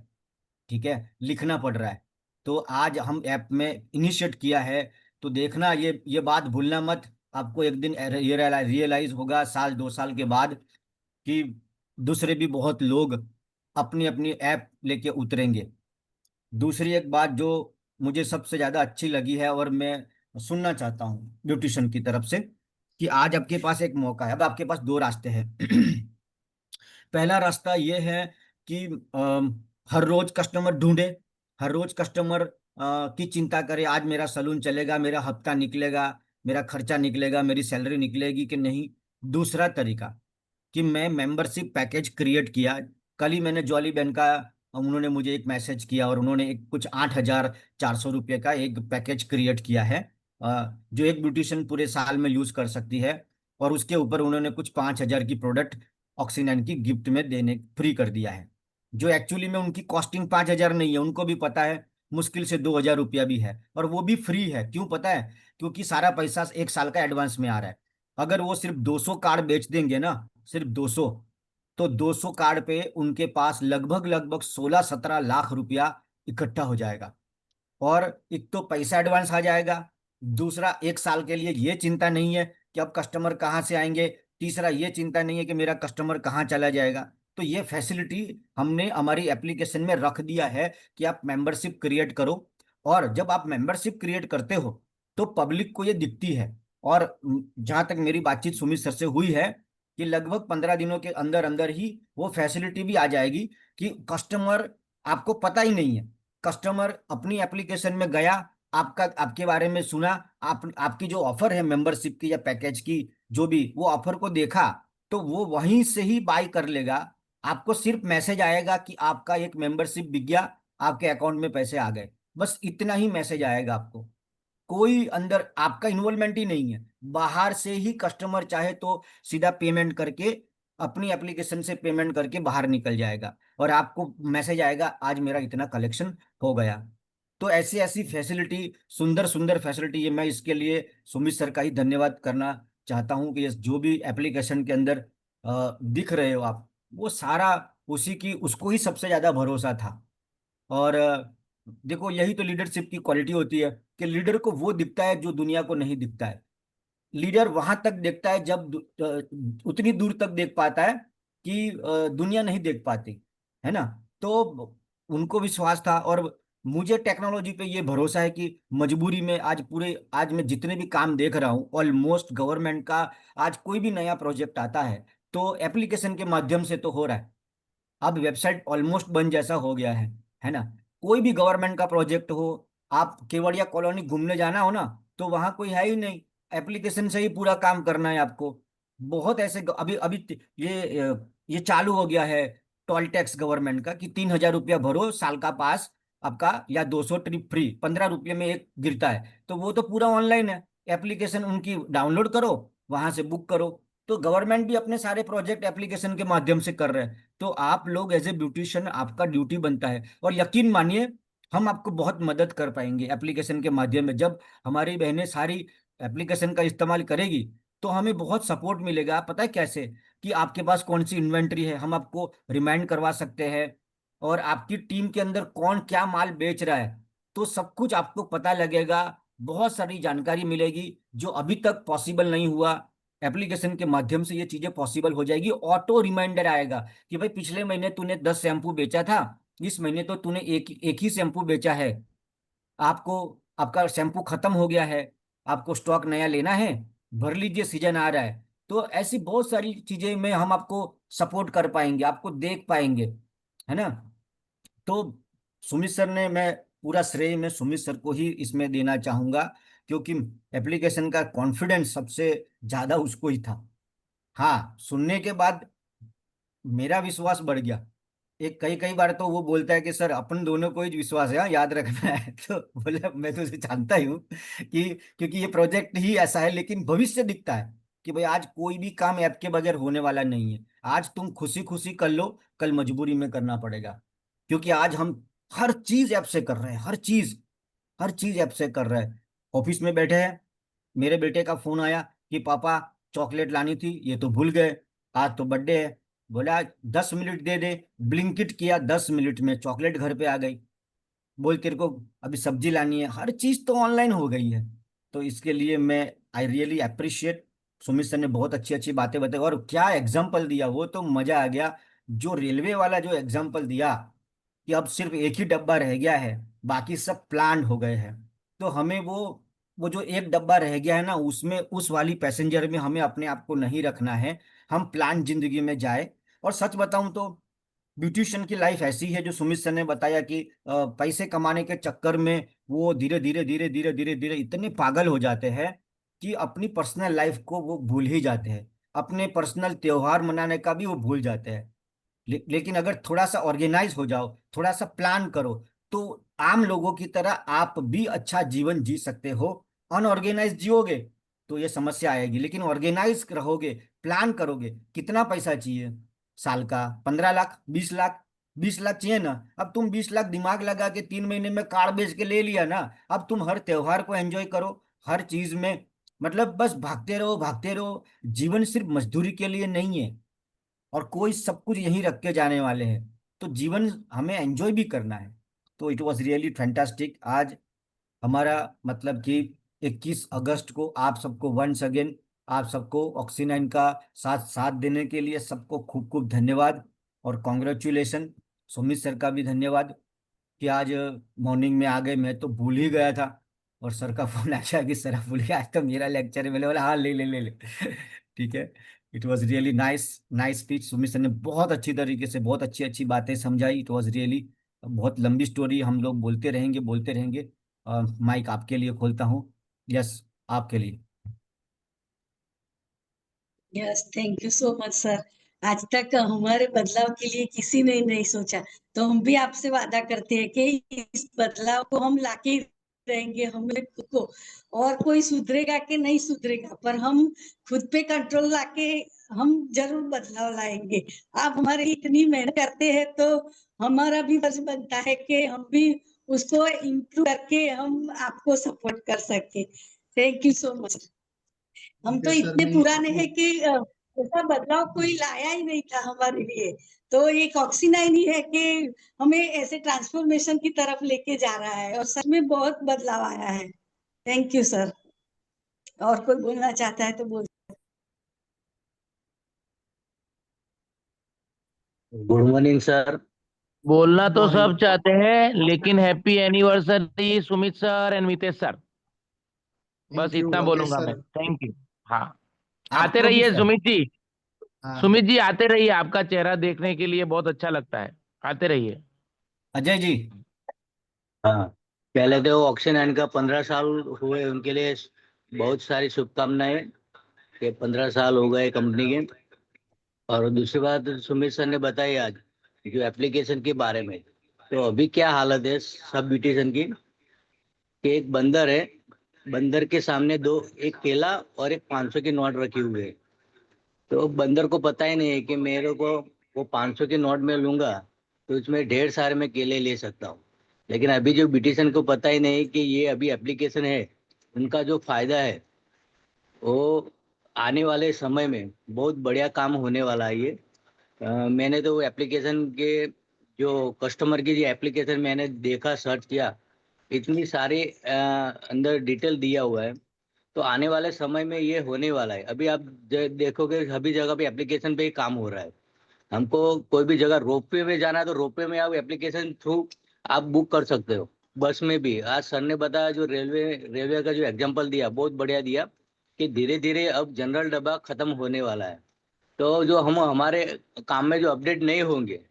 ठीक है, लिखना पड़ रहा है। तो आज हम ऐप में इनिशिएट किया है। तो देखना, ये बात भूलना मत। आपको एक दिन ये रियलाइज होगा, 1 2 साल के बाद, कि दूसरे भी बहुत लोग अपनी अपनी ऐप लेके उतरेंगे। दूसरी एक बात जो मुझे सबसे ज्यादा अच्छी लगी है, और मैं सुनना चाहता हूँ ब्यूटिशियन की तरफ से, कि आज आपके पास एक मौका है। अब आपके पास दो रास्ते हैं। पहला रास्ता ये है कि हर रोज कस्टमर ढूंढे, हर रोज कस्टमर की चिंता करे, आज मेरा सलून चलेगा, मेरा हफ्ता निकलेगा, मेरा खर्चा निकलेगा, मेरी सैलरी निकलेगी कि नहीं। दूसरा तरीका, कि मैं मेंबरशिप पैकेज क्रिएट किया। कल ही मैंने जॉली बहन का, उन्होंने मुझे एक मैसेज किया, और उन्होंने एक कुछ 8,400 रुपये का एक पैकेज क्रिएट किया है, जो एक ब्यूटिशियन पूरे साल में यूज कर सकती है। और उसके ऊपर उन्होंने कुछ 5,000 की प्रोडक्ट ऑक्सीजन की गिफ्ट में देने फ्री कर दिया है। जो एक्चुअली में उनकी कॉस्टिंग 5,000 नहीं है, उनको भी पता है, मुश्किल से 2,000 रुपया भी है, और वो भी फ्री है। क्यों पता है? क्योंकि सारा पैसा 1 साल का एडवांस में आ रहा है। अगर वो सिर्फ 200 कार्ड बेच देंगे ना, सिर्फ 200, तो 200 कार्ड पे उनके पास लगभग लगभग 16 17 लाख रुपया इकट्ठा हो जाएगा। और एक तो पैसा एडवांस आ जाएगा, दूसरा 1 साल के लिए ये चिंता नहीं है कि अब कस्टमर कहाँ से आएंगे, तीसरा ये चिंता नहीं है कि मेरा कस्टमर कहाँ चला जाएगा। तो ये फैसिलिटी हमने हमारी एप्लीकेशन में रख दिया है कि आप मेंबरशिप क्रिएट करो। और जब आप मेंबरशिप क्रिएट करते हो, तो पब्लिक को ये दिखती है। और जहां तक मेरी बातचीत सुमित सर से हुई है, कि लगभग 15 दिनों के अंदर अंदर ही वो फैसिलिटी भी आ जाएगी, कि कस्टमर, आपको पता ही नहीं है, कस्टमर अपनी एप्लीकेशन में गया, आपका, आपके बारे में सुना, आपकी जो ऑफर है मेंबरशिप की या पैकेज की, जो भी वो ऑफर को देखा, तो वो वहीं से ही बाई कर लेगा। आपको सिर्फ मैसेज आएगा कि आपका एक मेंबरशिप बिक गया, आपके अकाउंट में पैसे आ गए, बस इतना ही मैसेज आएगा आपको। कोई अंदर आपका इन्वॉल्वमेंट ही नहीं है। बाहर से ही कस्टमर चाहे तो सीधा पेमेंट करके, अपनी एप्लीकेशन से पेमेंट करके बाहर निकल जाएगा, और आपको मैसेज आएगा आज मेरा इतना कलेक्शन हो गया। तो ऐसी ऐसी फैसिलिटी, सुंदर सुंदर फैसिलिटी, ये मैं इसके लिए सुमित सर का ही धन्यवाद करना चाहता हूँ, कि ये जो भी एप्लीकेशन के अंदर दिख रहे हो आप, वो सारा उसी की उसको ही सबसे ज्यादा भरोसा था। और देखो यही तो लीडरशिप की क्वालिटी होती है कि लीडर को वो दिखता है जो दुनिया को नहीं दिखता है। लीडर वहां तक देखता है जब उतनी दूर तक देख पाता है कि दुनिया नहीं देख पाती, है ना। तो उनको विश्वास था, और मुझे टेक्नोलॉजी पे ये भरोसा है कि मजबूरी में आज मैं जितने भी काम देख रहा हूँ ऑलमोस्ट गवर्नमेंट का, आज कोई भी नया प्रोजेक्ट आता है तो एप्लीकेशन के माध्यम से तो हो रहा है। अब वेबसाइट ऑलमोस्ट बन जैसा हो गया है ना। कोई भी गवर्नमेंट का प्रोजेक्ट हो, आप केवड़िया कॉलोनी घूमने जाना हो ना, तो वहां कोई है ही नहीं, एप्लीकेशन से ही पूरा काम करना है आपको। बहुत ऐसे अभी अभी ये चालू हो गया है टोल टैक्स गवर्नमेंट का कि 3,000 रुपया भरो साल का पास आपका, या 200 ट्रिप फ्री 15 रुपये में एक गिरता है, तो वो तो पूरा ऑनलाइन है। एप्लीकेशन उनकी डाउनलोड करो, वहां से बुक करो। तो गवर्नमेंट भी अपने सारे प्रोजेक्ट एप्लीकेशन के माध्यम से कर रहे हैं। तो आप लोग एज ए ब्यूटिशियन आपका ड्यूटी बनता है, और यकीन मानिए हम आपको बहुत मदद कर पाएंगे एप्लीकेशन के माध्यम में। जब हमारी बहनें सारी एप्लीकेशन का इस्तेमाल करेगी तो हमें बहुत सपोर्ट मिलेगा। पता है कैसे? कि आपके पास कौन सी इन्वेंट्री है, हम आपको रिमाइंड करवा सकते हैं, और आपकी टीम के अंदर कौन क्या माल बेच रहा है, तो सब कुछ आपको पता लगेगा। बहुत सारी जानकारी मिलेगी जो अभी तक पॉसिबल नहीं हुआ। एप्लीकेशन के माध्यम से ये चीजें पॉसिबल हो जाएगी। ऑटो रिमाइंडर आएगा कि भाई पिछले महीने तूने 10 शैम्पू बेचा था, इस महीने तो तूने एक ही शैम्पू बेचा है, आपको आपका शैम्पू खत्म हो गया है, आपको स्टॉक नया लेना है, भर लीजिए सीजन आ रहा है। तो ऐसी बहुत सारी चीजें में हम आपको सपोर्ट कर पाएंगे, आपको देख पाएंगे, है ना। तो सुमित सर ने, मैं पूरा श्रेय मैं सुमित सर को ही इसमें देना चाहूंगा, क्योंकि एप्लीकेशन का कॉन्फिडेंस सबसे ज्यादा उसको ही था। हाँ, सुनने के बाद मेरा विश्वास बढ़ गया। एक कई कई बार तो वो बोलता है कि सर अपन दोनों को ही विश्वास है, हाँ, याद रखना है। तो बोले मैं तो उसे जानता ही हूँ कि क्योंकि ये प्रोजेक्ट ही ऐसा है, लेकिन भविष्य दिखता है कि भाई आज कोई भी काम ऐप के बगैर होने वाला नहीं है। आज तुम खुशी खुशी कर लो, कल मजबूरी में करना पड़ेगा। क्योंकि आज हम हर चीज ऐप से कर रहे हैं, हर चीज ऐप से कर रहे हैं। ऑफिस में बैठे हैं, मेरे बेटे का फोन आया कि पापा चॉकलेट लानी थी, ये तो भूल गए, आज तो बर्थडे है। बोला 10 मिनट दे दे, ब्लिंकिट किया, 10 मिनट में चॉकलेट घर पे आ गई। बोल तेरे को अभी सब्जी लानी है, हर चीज तो ऑनलाइन हो गई है। तो इसके लिए मैं I really appreciate. Sumit sir ने बहुत अच्छी अच्छी बातें बताई, और क्या एग्जाम्पल दिया, वो तो मजा आ गया। जो रेलवे वाला जो एग्जाम्पल दिया कि अब सिर्फ एक ही डब्बा रह गया है, बाकी सब प्लान हो गए हैं। तो हमें वो जो एक डब्बा रह गया है ना, उसमें उस वाली पैसेंजर में हमें अपने आप को नहीं रखना है। हम प्लान जिंदगी में जाए। और सच बताऊं तो ब्यूटिशियन की लाइफ ऐसी है, जो सुमित सर ने बताया कि पैसे कमाने के चक्कर में वो धीरे धीरे धीरे धीरे धीरे धीरे इतने पागल हो जाते हैं कि अपनी पर्सनल लाइफ को वो भूल ही जाते हैं, अपने पर्सनल त्योहार मनाने का भी वो भूल जाते हैं। लेकिन अगर थोड़ा सा ऑर्गेनाइज हो जाओ, थोड़ा सा प्लान करो, तो आम लोगों की तरह आप भी अच्छा जीवन जी सकते हो। अनऑर्गेनाइज जियोगे तो ये समस्या आएगी, लेकिन ऑर्गेनाइज रहोगे, प्लान करोगे। कितना पैसा चाहिए साल का? 15 लाख, 20 लाख? 20 लाख चाहिए ना? अब तुम 20 लाख दिमाग लगा के 3 महीने में कार बेच के ले लिया ना, अब तुम हर त्योहार को एंजॉय करो, हर चीज में मतलब बस भागते रहो भागते रहो। जीवन सिर्फ मजदूरी के लिए नहीं है, और कोई सब कुछ यहीं रख के जाने वाले हैं। तो जीवन हमें एंजॉय भी करना है। तो इट वॉज रियली फैंटास्टिक। आज हमारा मतलब कि 21 अगस्त को आप सबको वंस अगेन, आप सबको ऑक्सीनाइन का साथ साथ देने के लिए सबको खूब खूब धन्यवाद, और कॉन्ग्रेचुलेशन। सुमित सर का भी धन्यवाद कि आज मॉर्निंग में आ गए, मैं तो भूल ही गया था। और सर का फोन आया कि सर आप भूल गए, आज तो मेरा लेक्चर है। मैंने बोला हाँ, ले ले ले ले। ठीक है। It was really nice, nice speech. Sumit sir ने बहुत अच्छी तरीके से बहुत अच्छी अच्छी बातें समझाई। इट वॉज रियली बहुत लंबी स्टोरी, हम लोग बोलते रहेंगे बोलते रहेंगे। माइक आपके लिए खोलता हूँ। यस, आपके लिए। Yes, thank you so much sir. आज तक हमारे बदलाव के लिए किसी ने नहीं सोचा, तो हम भी आपसे वादा करते हैं कि इस बदलाव को हम लाके ही रहेंगे। हमें खुद को, और कोई सुधरेगा कि नहीं सुधरेगा, पर हम खुद पे कंट्रोल लाके हम जरूर बदलाव लाएंगे। आप हमारे लिए इतनी मेहनत करते हैं, तो हमारा भी फर्ज बनता है कि हम भी उसको इम्प्रूव करके हम आपको सपोर्ट कर सके। Thank you so much. हम ठीक तो है सर, इतने मैं पुराने आपको हैं कि ऐसा बदलाव कोई लाया ही नहीं था हमारे लिए। तो ये कॉक्सी 9 ही है कि हमें ऐसे ट्रांसफॉर्मेशन की तरफ लेके जा रहा है, और सच में बहुत बदलाव आया है। Thank you sir. और कोई बोलना चाहता है तो बोल। Good morning sir. बोलना तो सब मॉर्निंग। चाहते हैं, लेकिन happy anniversary Sumit sir and Mitesh sir, बस थैंक यू इतना अवधेश बोलूंगा मैं। सर। Thank you. हाँ, आते आपको भी रहिए सर। सुमित जी। हाँ सुमित जी आते रहिए, आपका चेहरा देखने के लिए बहुत अच्छा लगता है। आते रहिए। अजय जी। हाँ, पहले तो ऑक्शन एंड का 15 साल हुए, उनके लिए बहुत सारी शुभकामनाएं कि 15 साल हो गए कंपनी के। और दूसरी बात सुमित सर ने बताई आज जो एप्लीकेशन के बारे में, तो अभी क्या हालत है सब ब्यूटिशियन की कि एक बंदर है, बंदर के सामने दो, एक केला और एक 500 की नोट रखी हुई है। तो बंदर को पता ही नहीं है कि मेरे को वो 500 के नोट में लूंगा तो इसमें ढेर सारे मैं केले ले सकता हूँ। लेकिन अभी जो ब्यूटिशियन को पता ही नहीं कि ये अभी एप्लीकेशन है, उनका जो फायदा है वो आने वाले समय में बहुत बढ़िया काम होने वाला है ये। मैंने तो एप्लीकेशन के जो कस्टमर की जो एप्लीकेशन मैंने देखा, सर्च किया, इतनी सारी अंदर डिटेल दिया हुआ है। तो आने वाले समय में ये होने वाला है। अभी आप देखोगे सभी जगह पे एप्लीकेशन पे ही काम हो रहा है। हमको कोई भी जगह रोपवे में जाना है तो रोपवे में आप एप्लीकेशन थ्रू आप बुक कर सकते हो। बस में भी आज सर ने बताया, जो रेलवे रेलवे का जो एग्जांपल दिया बहुत बढ़िया दिया कि धीरे धीरे अब जनरल डब्बा खत्म होने वाला है। तो जो हम हमारे काम में जो अपडेट नहीं होंगे,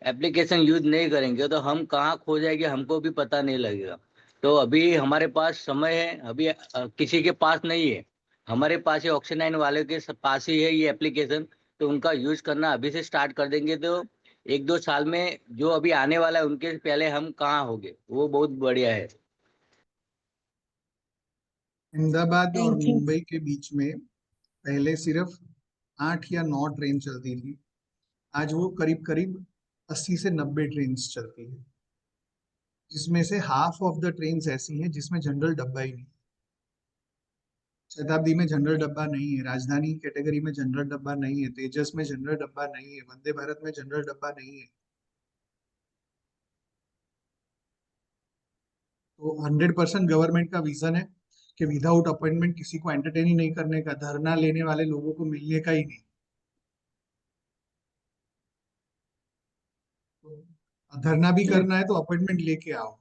एप्लीकेशन यूज नहीं करेंगे, तो हम कहाँ खो जाएंगे हमको भी पता नहीं लगेगा। तो अभी हमारे पास समय है, अभी किसी के पास नहीं है, हमारे पास ही ऑक्शन 9 वाले के पास ही है ये एप्लीकेशन। तो उनका यूज करना अभी से स्टार्ट कर देंगे तो 1-2 साल में जो अभी आने वाला है उनके पहले हम कहाँ होंगे, वो बहुत बढ़िया है। अहमदाबाद और थैंक यू। मुंबई के बीच में पहले सिर्फ 8 या 9 ट्रेन चलती थी। आज वो करीब करीब 80 से 90 ट्रेन चलती है, जिसमें से हाफ ऑफ द ट्रेन ऐसी हैं जिसमें जनरल डब्बा ही नहीं। शताब्दी में जनरल डब्बा नहीं है, राजधानी कैटेगरी में जनरल डब्बा नहीं है, तेजस में जनरल डब्बा नहीं है, वंदे भारत में जनरल डब्बा नहीं है। तो 100% गवर्नमेंट का विजन है कि विदाउट अपॉइंटमेंट किसी को एंटरटेन ही नहीं करने का, धरना लेने वाले लोगों को मिलने का ही नहीं। तो धरना भी करना है तो अपॉइंटमेंट लेके आओ,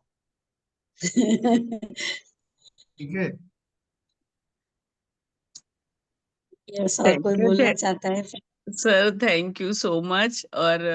ठीक है। यस, और थैंक कोई यू बोलना चाहता है? Sir, thank you so much. और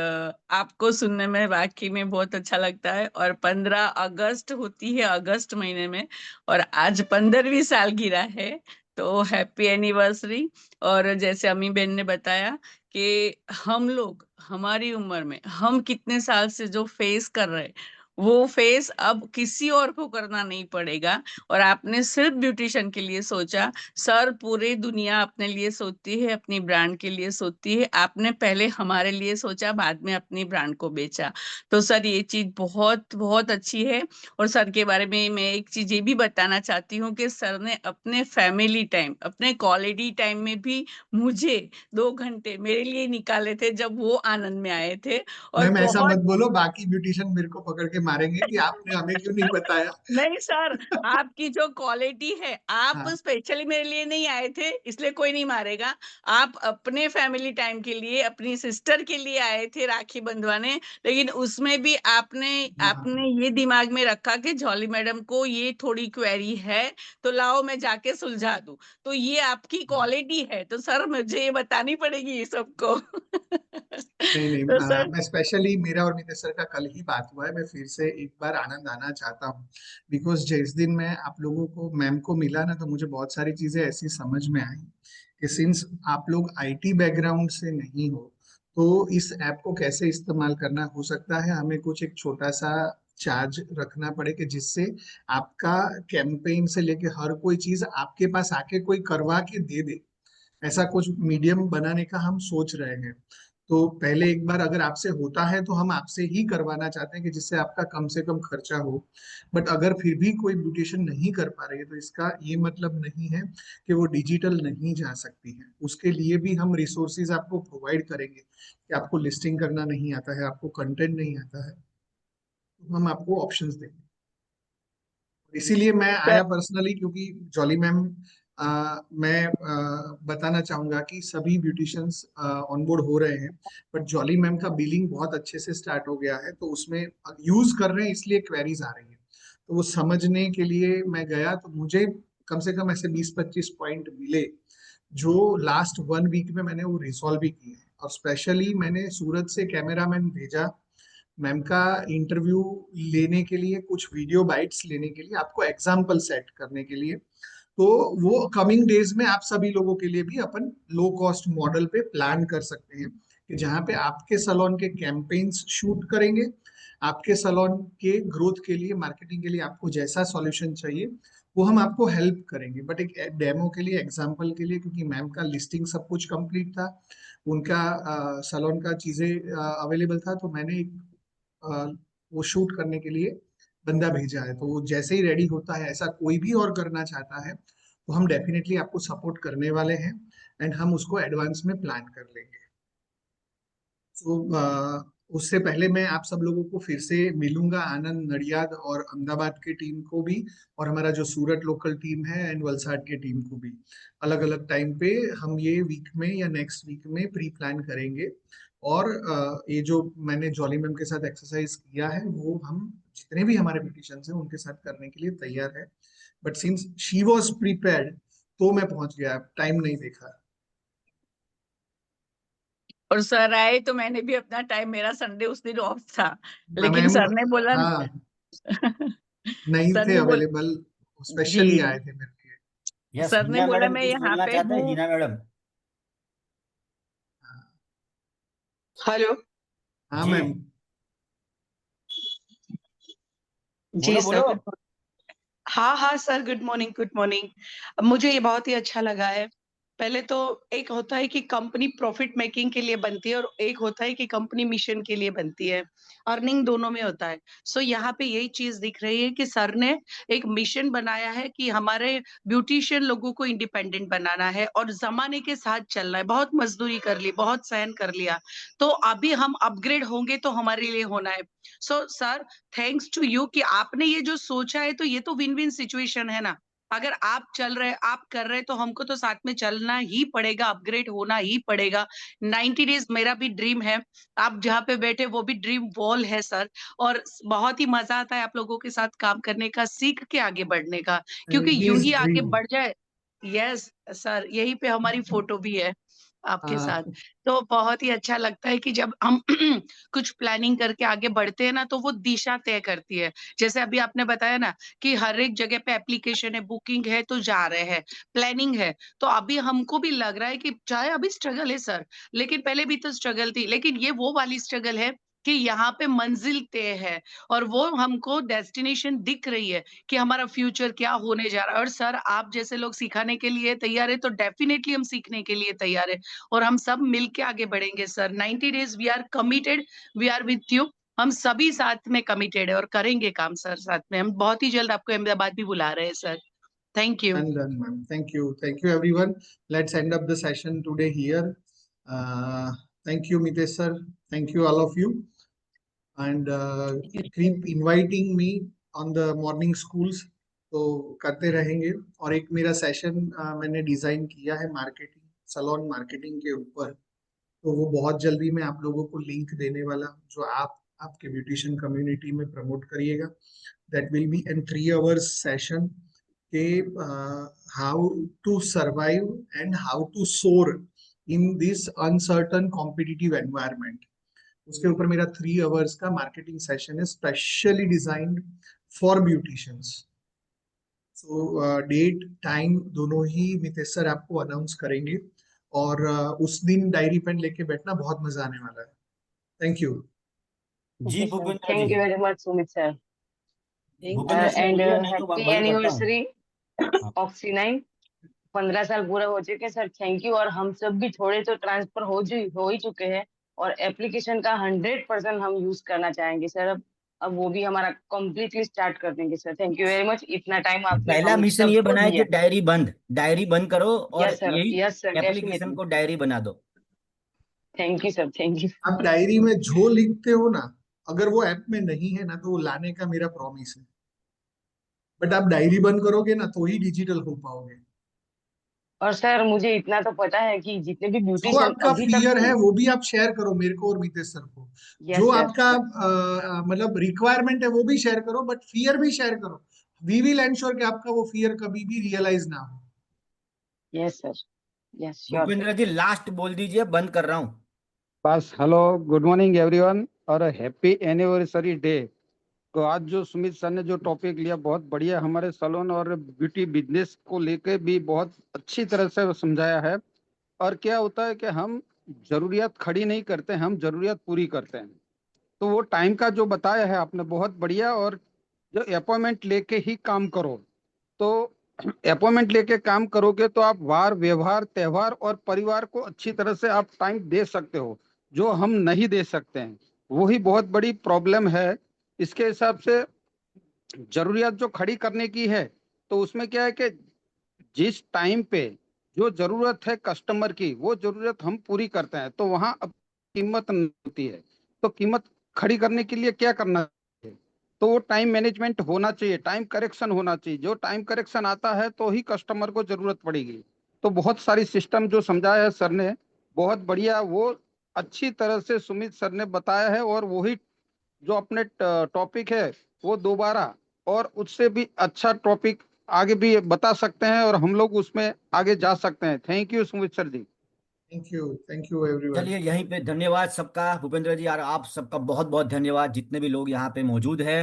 आपको सुनने में वाकई में बहुत अच्छा लगता है। और 15 अगस्त होती है अगस्त महीने में, और आज 15वीं सालगिरह है, तो हैप्पी एनिवर्सरी। और जैसे अम्मी बहन ने बताया कि हम लोग हमारी उम्र में हम कितने साल से जो फेस कर रहे हैं, वो फेस अब किसी और को करना नहीं पड़ेगा। और आपने सिर्फ ब्यूटिशियन के लिए सोचा। सर, पूरी दुनिया अपने लिए सोचती है, अपनी ब्रांड के लिए सोचती है। आपने पहले हमारे लिए सोचा, बाद में अपनी ब्रांड को बेचा। तो सर, ये चीज बहुत बहुत अच्छी है। और सर के बारे में मैं एक चीज ये भी बताना चाहती हूँ कि सर ने अपने फैमिली टाइम, अपने क्वालिटी टाइम में भी मुझे 2 घंटे मेरे लिए निकाले थे, जब वो आनंद में आए थे। और मैम ऐसा मत बहुत बोलो, बाकी ब्यूटिशियन मेरे को पकड़ के मारेंगे कि आपने हमें क्यों नहीं बताया। नहीं सर, आपकी जो क्वालिटी है, आप हाँ स्पेशली मेरे लिए नहीं आए थे इसलिए कोई नहीं मारेगा। आप अपने फैमिली टाइम के लिए, अपनी सिस्टर के लिए आए थे राखी बंधवाने। लेकिन उसमें भी आपने हाँ। आपने ये दिमाग में रखा कि जॉली मैडम को ये थोड़ी क्वेरी है, तो लाओ मैं जाके सुलझा दूं। तो ये आपकी क्वालिटी है, तो सर मुझे ये बतानी पड़ेगी ये सबको। नहीं नहीं, तो सर, मैं स्पेशली, मेरा और मितेश सर का कल ही बात हुआ है, मैं फिर से एक बार आनंद आना चाहता हूँ। बिकॉज जिस दिन मैं आप लोगों को, मैम को मिला ना, तो मुझे बहुत सारी चीजें ऐसी समझ में आई कि सिंस आप लोग आईटी बैकग्राउंड से नहीं हो, तो इस ऐप को कैसे इस्तेमाल करना, हो सकता है हमें कुछ एक छोटा सा चार्ज रखना पड़े कि जिससे आपका कैंपेन से लेके हर कोई चीज आपके पास आके कोई करवा के दे दे। ऐसा कुछ मीडियम बनाने का हम सोच रहे हैं। तो पहले एक बार अगर आपसे होता है तो हम आपसे ही करवाना चाहते हैं कि जिससे आपका कम से कम खर्चा हो। बट अगर फिर भी कोई ब्यूटिशियन नहीं कर पा रही है तो इसका ये मतलब नहीं है कि वो डिजिटल नहीं जा सकती है। उसके लिए भी हम रिसोर्सेज आपको प्रोवाइड करेंगे कि आपको लिस्टिंग करना नहीं आता है, आपको कंटेंट नहीं आता है, तो हम आपको ऑप्शंस देंगे। इसीलिए मैं आया पर्सनली, क्योंकि जॉली मैम, मैं बताना चाहूंगा कि सभी ब्यूटिशियंस ऑनबोर्ड हो रहे हैं, बट जॉली मैम का बिलिंग बहुत अच्छे से स्टार्ट हो गया है, तो उसमें यूज कर रहे हैं इसलिए क्वेरीज आ रही है। तो वो समझने के लिए मैं गया, तो मुझे कम से कम ऐसे 20-25 पॉइंट मिले जो लास्ट 1 वीक में मैंने वो रिसॉल्व भी किए हैं। और स्पेशली मैंने सूरत से कैमरामैन भेजा मैम का इंटरव्यू लेने के लिए, कुछ वीडियो बाइट्स लेने के लिए, आपको एग्जाम्पल सेट करने के लिए। तो वो कमिंग डेज में आप सभी लोगों के लिए भी अपन लो कॉस्ट मॉडल पे प्लान कर सकते हैं कि जहाँ पे आपके सैलून के कैंपेन्स शूट करेंगे, आपके सैलून के ग्रोथ के लिए, मार्केटिंग के लिए आपको जैसा सॉल्यूशन चाहिए वो हम आपको हेल्प करेंगे। बट एक डेमो के लिए, एग्जाम्पल के लिए, क्योंकि मैम का लिस्टिंग सब कुछ कंप्लीट था, उनका सैलून का चीजें अवेलेबल था, तो मैंने एक वो शूट करने के लिए बंदा भेजा है। तो वो जैसे ही रेडी होता है, ऐसा कोई भी और करना चाहता है तो हम डेफिनेटली आपको सपोर्ट करने वाले हैं एंड हम उसको एडवांस में प्लान कर लेंगे। तो उससे पहले मैं आप सब लोगों को फिर से मिलूंगा, आनंद, नडियाद और अहमदाबाद की टीम को भी, और हमारा जो सूरत लोकल टीम है एंड वलसाड की टीम को भी। अलग अलग टाइम पे हम ये वीक में या नेक्स्ट वीक में प्री प्लान करेंगे। और ये जो मैंने जॉली मैम के साथ एक्सरसाइज किया है वो हम जितने भी हमारे ब्यूटिशियंस हैं उनके साथ करने के लिए तैयार है। But since she was prepared तो मैं पहुंच गया, टाइम नहीं देखा। और सर आए तो मैंने भी अपना टाइम, मेरा संडे उस दिन ऑफ था, लेकिन मैम, सर ने बोला हाँ, नहीं सर थे ने बोल अवेलेबल, जी, स्पेशली आए थे मेरे लिए। यस, सर ने हीना बोला मैडम मैं कुछ यहाँ बोलना पे चाहते हैं, हूँ। हीना मैडम? हेलो। हाँ जी, मैम। जी बोलो सर, बोलो। Good morning. हाँ हाँ sir, good morning, good morning. मुझे ये बहुत ही अच्छा लगा है। पहले तो एक होता है कि कंपनी प्रॉफिट मेकिंग के लिए बनती है और एक होता है कि कंपनी मिशन के लिए बनती है। अर्निंग दोनों में होता है। सो यहाँ पे यही चीज दिख रही है कि सर ने एक मिशन बनाया है कि हमारे ब्यूटिशियन लोगों को इंडिपेंडेंट बनाना है और जमाने के साथ चलना है। बहुत मजदूरी कर ली, बहुत सहन कर लिया, तो अभी हम अपग्रेड होंगे तो हमारे लिए होना है। So sir, thanks to you कि आपने ये जो सोचा है, तो ये तो विन विन सिचुएशन है ना। अगर आप चल रहे, आप कर रहे, तो हमको तो साथ में चलना ही पड़ेगा, अपग्रेड होना ही पड़ेगा। 90 डेज मेरा भी ड्रीम है। आप जहाँ पे बैठे वो भी ड्रीम वॉल है सर। और बहुत ही मजा आता है आप लोगों के साथ काम करने का, सीख के आगे बढ़ने का, क्योंकि यूं हिज ही आगे ड्रीम। बढ़ जाए। यस सर, यही पे हमारी फोटो भी है आपके साथ। तो बहुत ही अच्छा लगता है कि जब हम कुछ प्लानिंग करके आगे बढ़ते हैं ना, तो वो दिशा तय करती है। जैसे अभी आपने बताया ना कि हर एक जगह पे एप्लीकेशन है, बुकिंग है तो जा रहे हैं, प्लानिंग है। तो अभी हमको भी लग रहा है कि चाहे अभी स्ट्रगल है सर, लेकिन पहले भी तो स्ट्रगल थी, लेकिन ये वो वाली स्ट्रगल है कि यहाँ पे मंजिल तय है और वो हमको डेस्टिनेशन दिख रही है कि हमारा फ्यूचर क्या होने जा रहा है। और सर, आप जैसे लोग सिखाने के लिए तैयार है तो डेफिनेटली हम सीखने के लिए तैयार है और हम सब मिलके आगे बढ़ेंगे सर। 90 days we are committed, we are with you. हम सभी साथ में कमिटेड है और करेंगे काम सर साथ में। हम बहुत ही जल्द आपको अहमदाबाद भी बुला रहे हैं sir. Thank you. And done, ma'am. Thank you, everyone. Let's end up the session today here. Thank you, Mitesh sir. Thank you, all of you, and keep inviting me on the morning schools. तो करते रहेंगे। और एक मेरा session मैंने design किया है marketing, salon marketing के ऊपर, तो वो बहुत जल्दी मैं आप लोगों को लिंक देने वाला हूं, जो आप आपके ब्यूटिशियन कम्युनिटी में प्रमोट करिएगा। That will be in 3 hours session के how to survive and how to soar in this uncertain competitive environment. उसके ऊपर मेरा 3 hours का मार्केटिंग सेशन है, specially designed for beauticians. So date time दोनों ही मितेश सर आपको अनाउंस करेंगे, और उस दिन डायरी पेन लेके बैठना, बहुत मजा आने वाला है। Thank you. जी okay sir, Bhupendra ji, thank you very much Sumit sir. Bhupendra sir and बोलिए, नहीं तो मैं हैप्पी बंद करता हूँ। एनिवर्सरी हाँ। ऑक्सी 9। 15 साल पूरा हो चुके सर, थैंक यू। और हम सब भी थोड़े तो ट्रांसफर हो ही चुके हैं और एप्लीकेशन का 100% हम यूज करना चाहेंगे सर। अब वो भी हमारा कम्प्लीटली स्टार्ट कर देंगे sir. Thank you very much, इतना टाइम आपने पहला हम मिशन ये सबको बना है कि दिया। डायरी बंद करो और यस सर, यही यस सर, एप्लीकेशन डेफिनेटली। को डायरी बना दो। Thank you sir, thank you. आप डायरी में जो लिखते हो ना, अगर वो ऐप में नहीं है ना तो वो लाने का मेरा प्रॉमिस है। बट आप डायरी बंद करोगे ना तो ही डिजिटल हो पाओगे। और सर मुझे इतना तो पता है कि जितने भी जो ब्यूटिशियन आपका अभी तक फियर है थे। वो भी आप शेयर करो मेरे को और मितेश सर को। जो यस सर, आपका मतलब रिक्वायरमेंट है वो भी शेयर करो, बट फियर भी शेयर करो। वी विल एंश्योर कि आपका वो फियर कभी भी रियलाइज ना हो। Yes sir, yes sure sir. Bhupendra ji last बोल दीजिए, बंद कर रहा हूँ। बस हेलो, गुड मॉर्निंग एवरीवन और हैप्पी एनिवर्सरी डे। तो आज जो सुमित सर ने जो टॉपिक लिया बहुत बढ़िया, हमारे सैलून और ब्यूटी बिजनेस को लेके भी बहुत अच्छी तरह से समझाया है। और क्या होता है कि हम जरूरियात खड़ी नहीं करते, हम जरूरियात पूरी करते हैं। तो वो टाइम का जो बताया है आपने बहुत बढ़िया। और जो अपॉइंटमेंट लेके ही काम करो, तो अपॉइंटमेंट लेके काम करोगे तो आप वार व्यवहार त्योहार और परिवार को अच्छी तरह से आप टाइम दे सकते हो, जो हम नहीं दे सकते हैं। वही बहुत बड़ी प्रॉब्लम है। इसके हिसाब से जरूरियात जो खड़ी करने की है, तो उसमें क्या है कि जिस टाइम पे जो जरूरत है कस्टमर की, वो जरूरत हम पूरी करते हैं, तो वहां अब कीमत नहीं होती है। तो कीमत खड़ी करने के लिए क्या करना चाहिए? तो वो टाइम मैनेजमेंट होना चाहिए, टाइम करेक्शन होना चाहिए। जो टाइम करेक्शन आता है तो ही कस्टमर को जरूरत पड़ेगी। तो बहुत सारी सिस्टम जो समझाया है सर ने, बहुत बढ़िया, वो अच्छी तरह से सुमित सर ने बताया है। और वही जो अपने टॉपिक है वो दोबारा और उससे भी अच्छा टॉपिक आगे भी बता सकते हैं और हम लोग उसमें आगे जा सकते हैं। Thank you Sumit sir ji. Thank you everyone. चलिए यहीं पे धन्यवाद सबका, भूपेंद्र जी और आप सबका बहुत बहुत धन्यवाद, जितने भी लोग यहाँ पे मौजूद हैं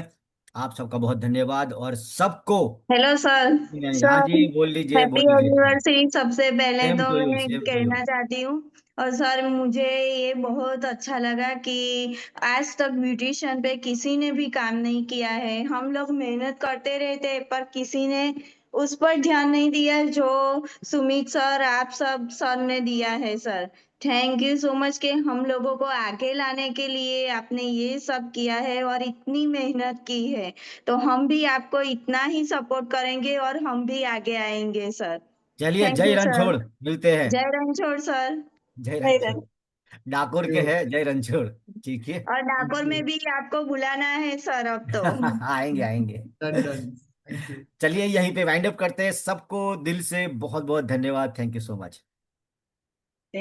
आप सबका बहुत धन्यवाद और सबको। Hello sir. हाँ सर, जी, बोल लीजिए हैप्पी बोल लीजिए। एनिवर्सरी सबसे पहले सेम तो टू यू, मैं सेम टू यू। कहना चाहती हूँ। और सर मुझे ये बहुत अच्छा लगा कि आज तक ब्यूटिशियन पे किसी ने भी काम नहीं किया है। हम लोग मेहनत करते रहते हैं पर किसी ने उस पर ध्यान नहीं दिया जो सुमित सर आप सब सर ने दिया है sir. Thank you so much कि हम लोगों को आगे लाने के लिए आपने ये सब किया है और इतनी मेहनत की है। तो हम भी आपको इतना ही सपोर्ट करेंगे और हम भी आगे आएंगे सर। चलिए थैंक जय यू सर। रणछोड़, मिलते हैं। जय रणछोड़ सर। जय जय रणछोड़, रण डाकोर के है जय रणछोड़। ठीक है। और डाकोर में भी आपको बुलाना है सर अब तो। आएंगे आएंगे। Done done. Thank you. चलिए यहीं पे वाइंड अप करते हैं। सबको दिल से बहुत बहुत धन्यवाद। Thank you so much.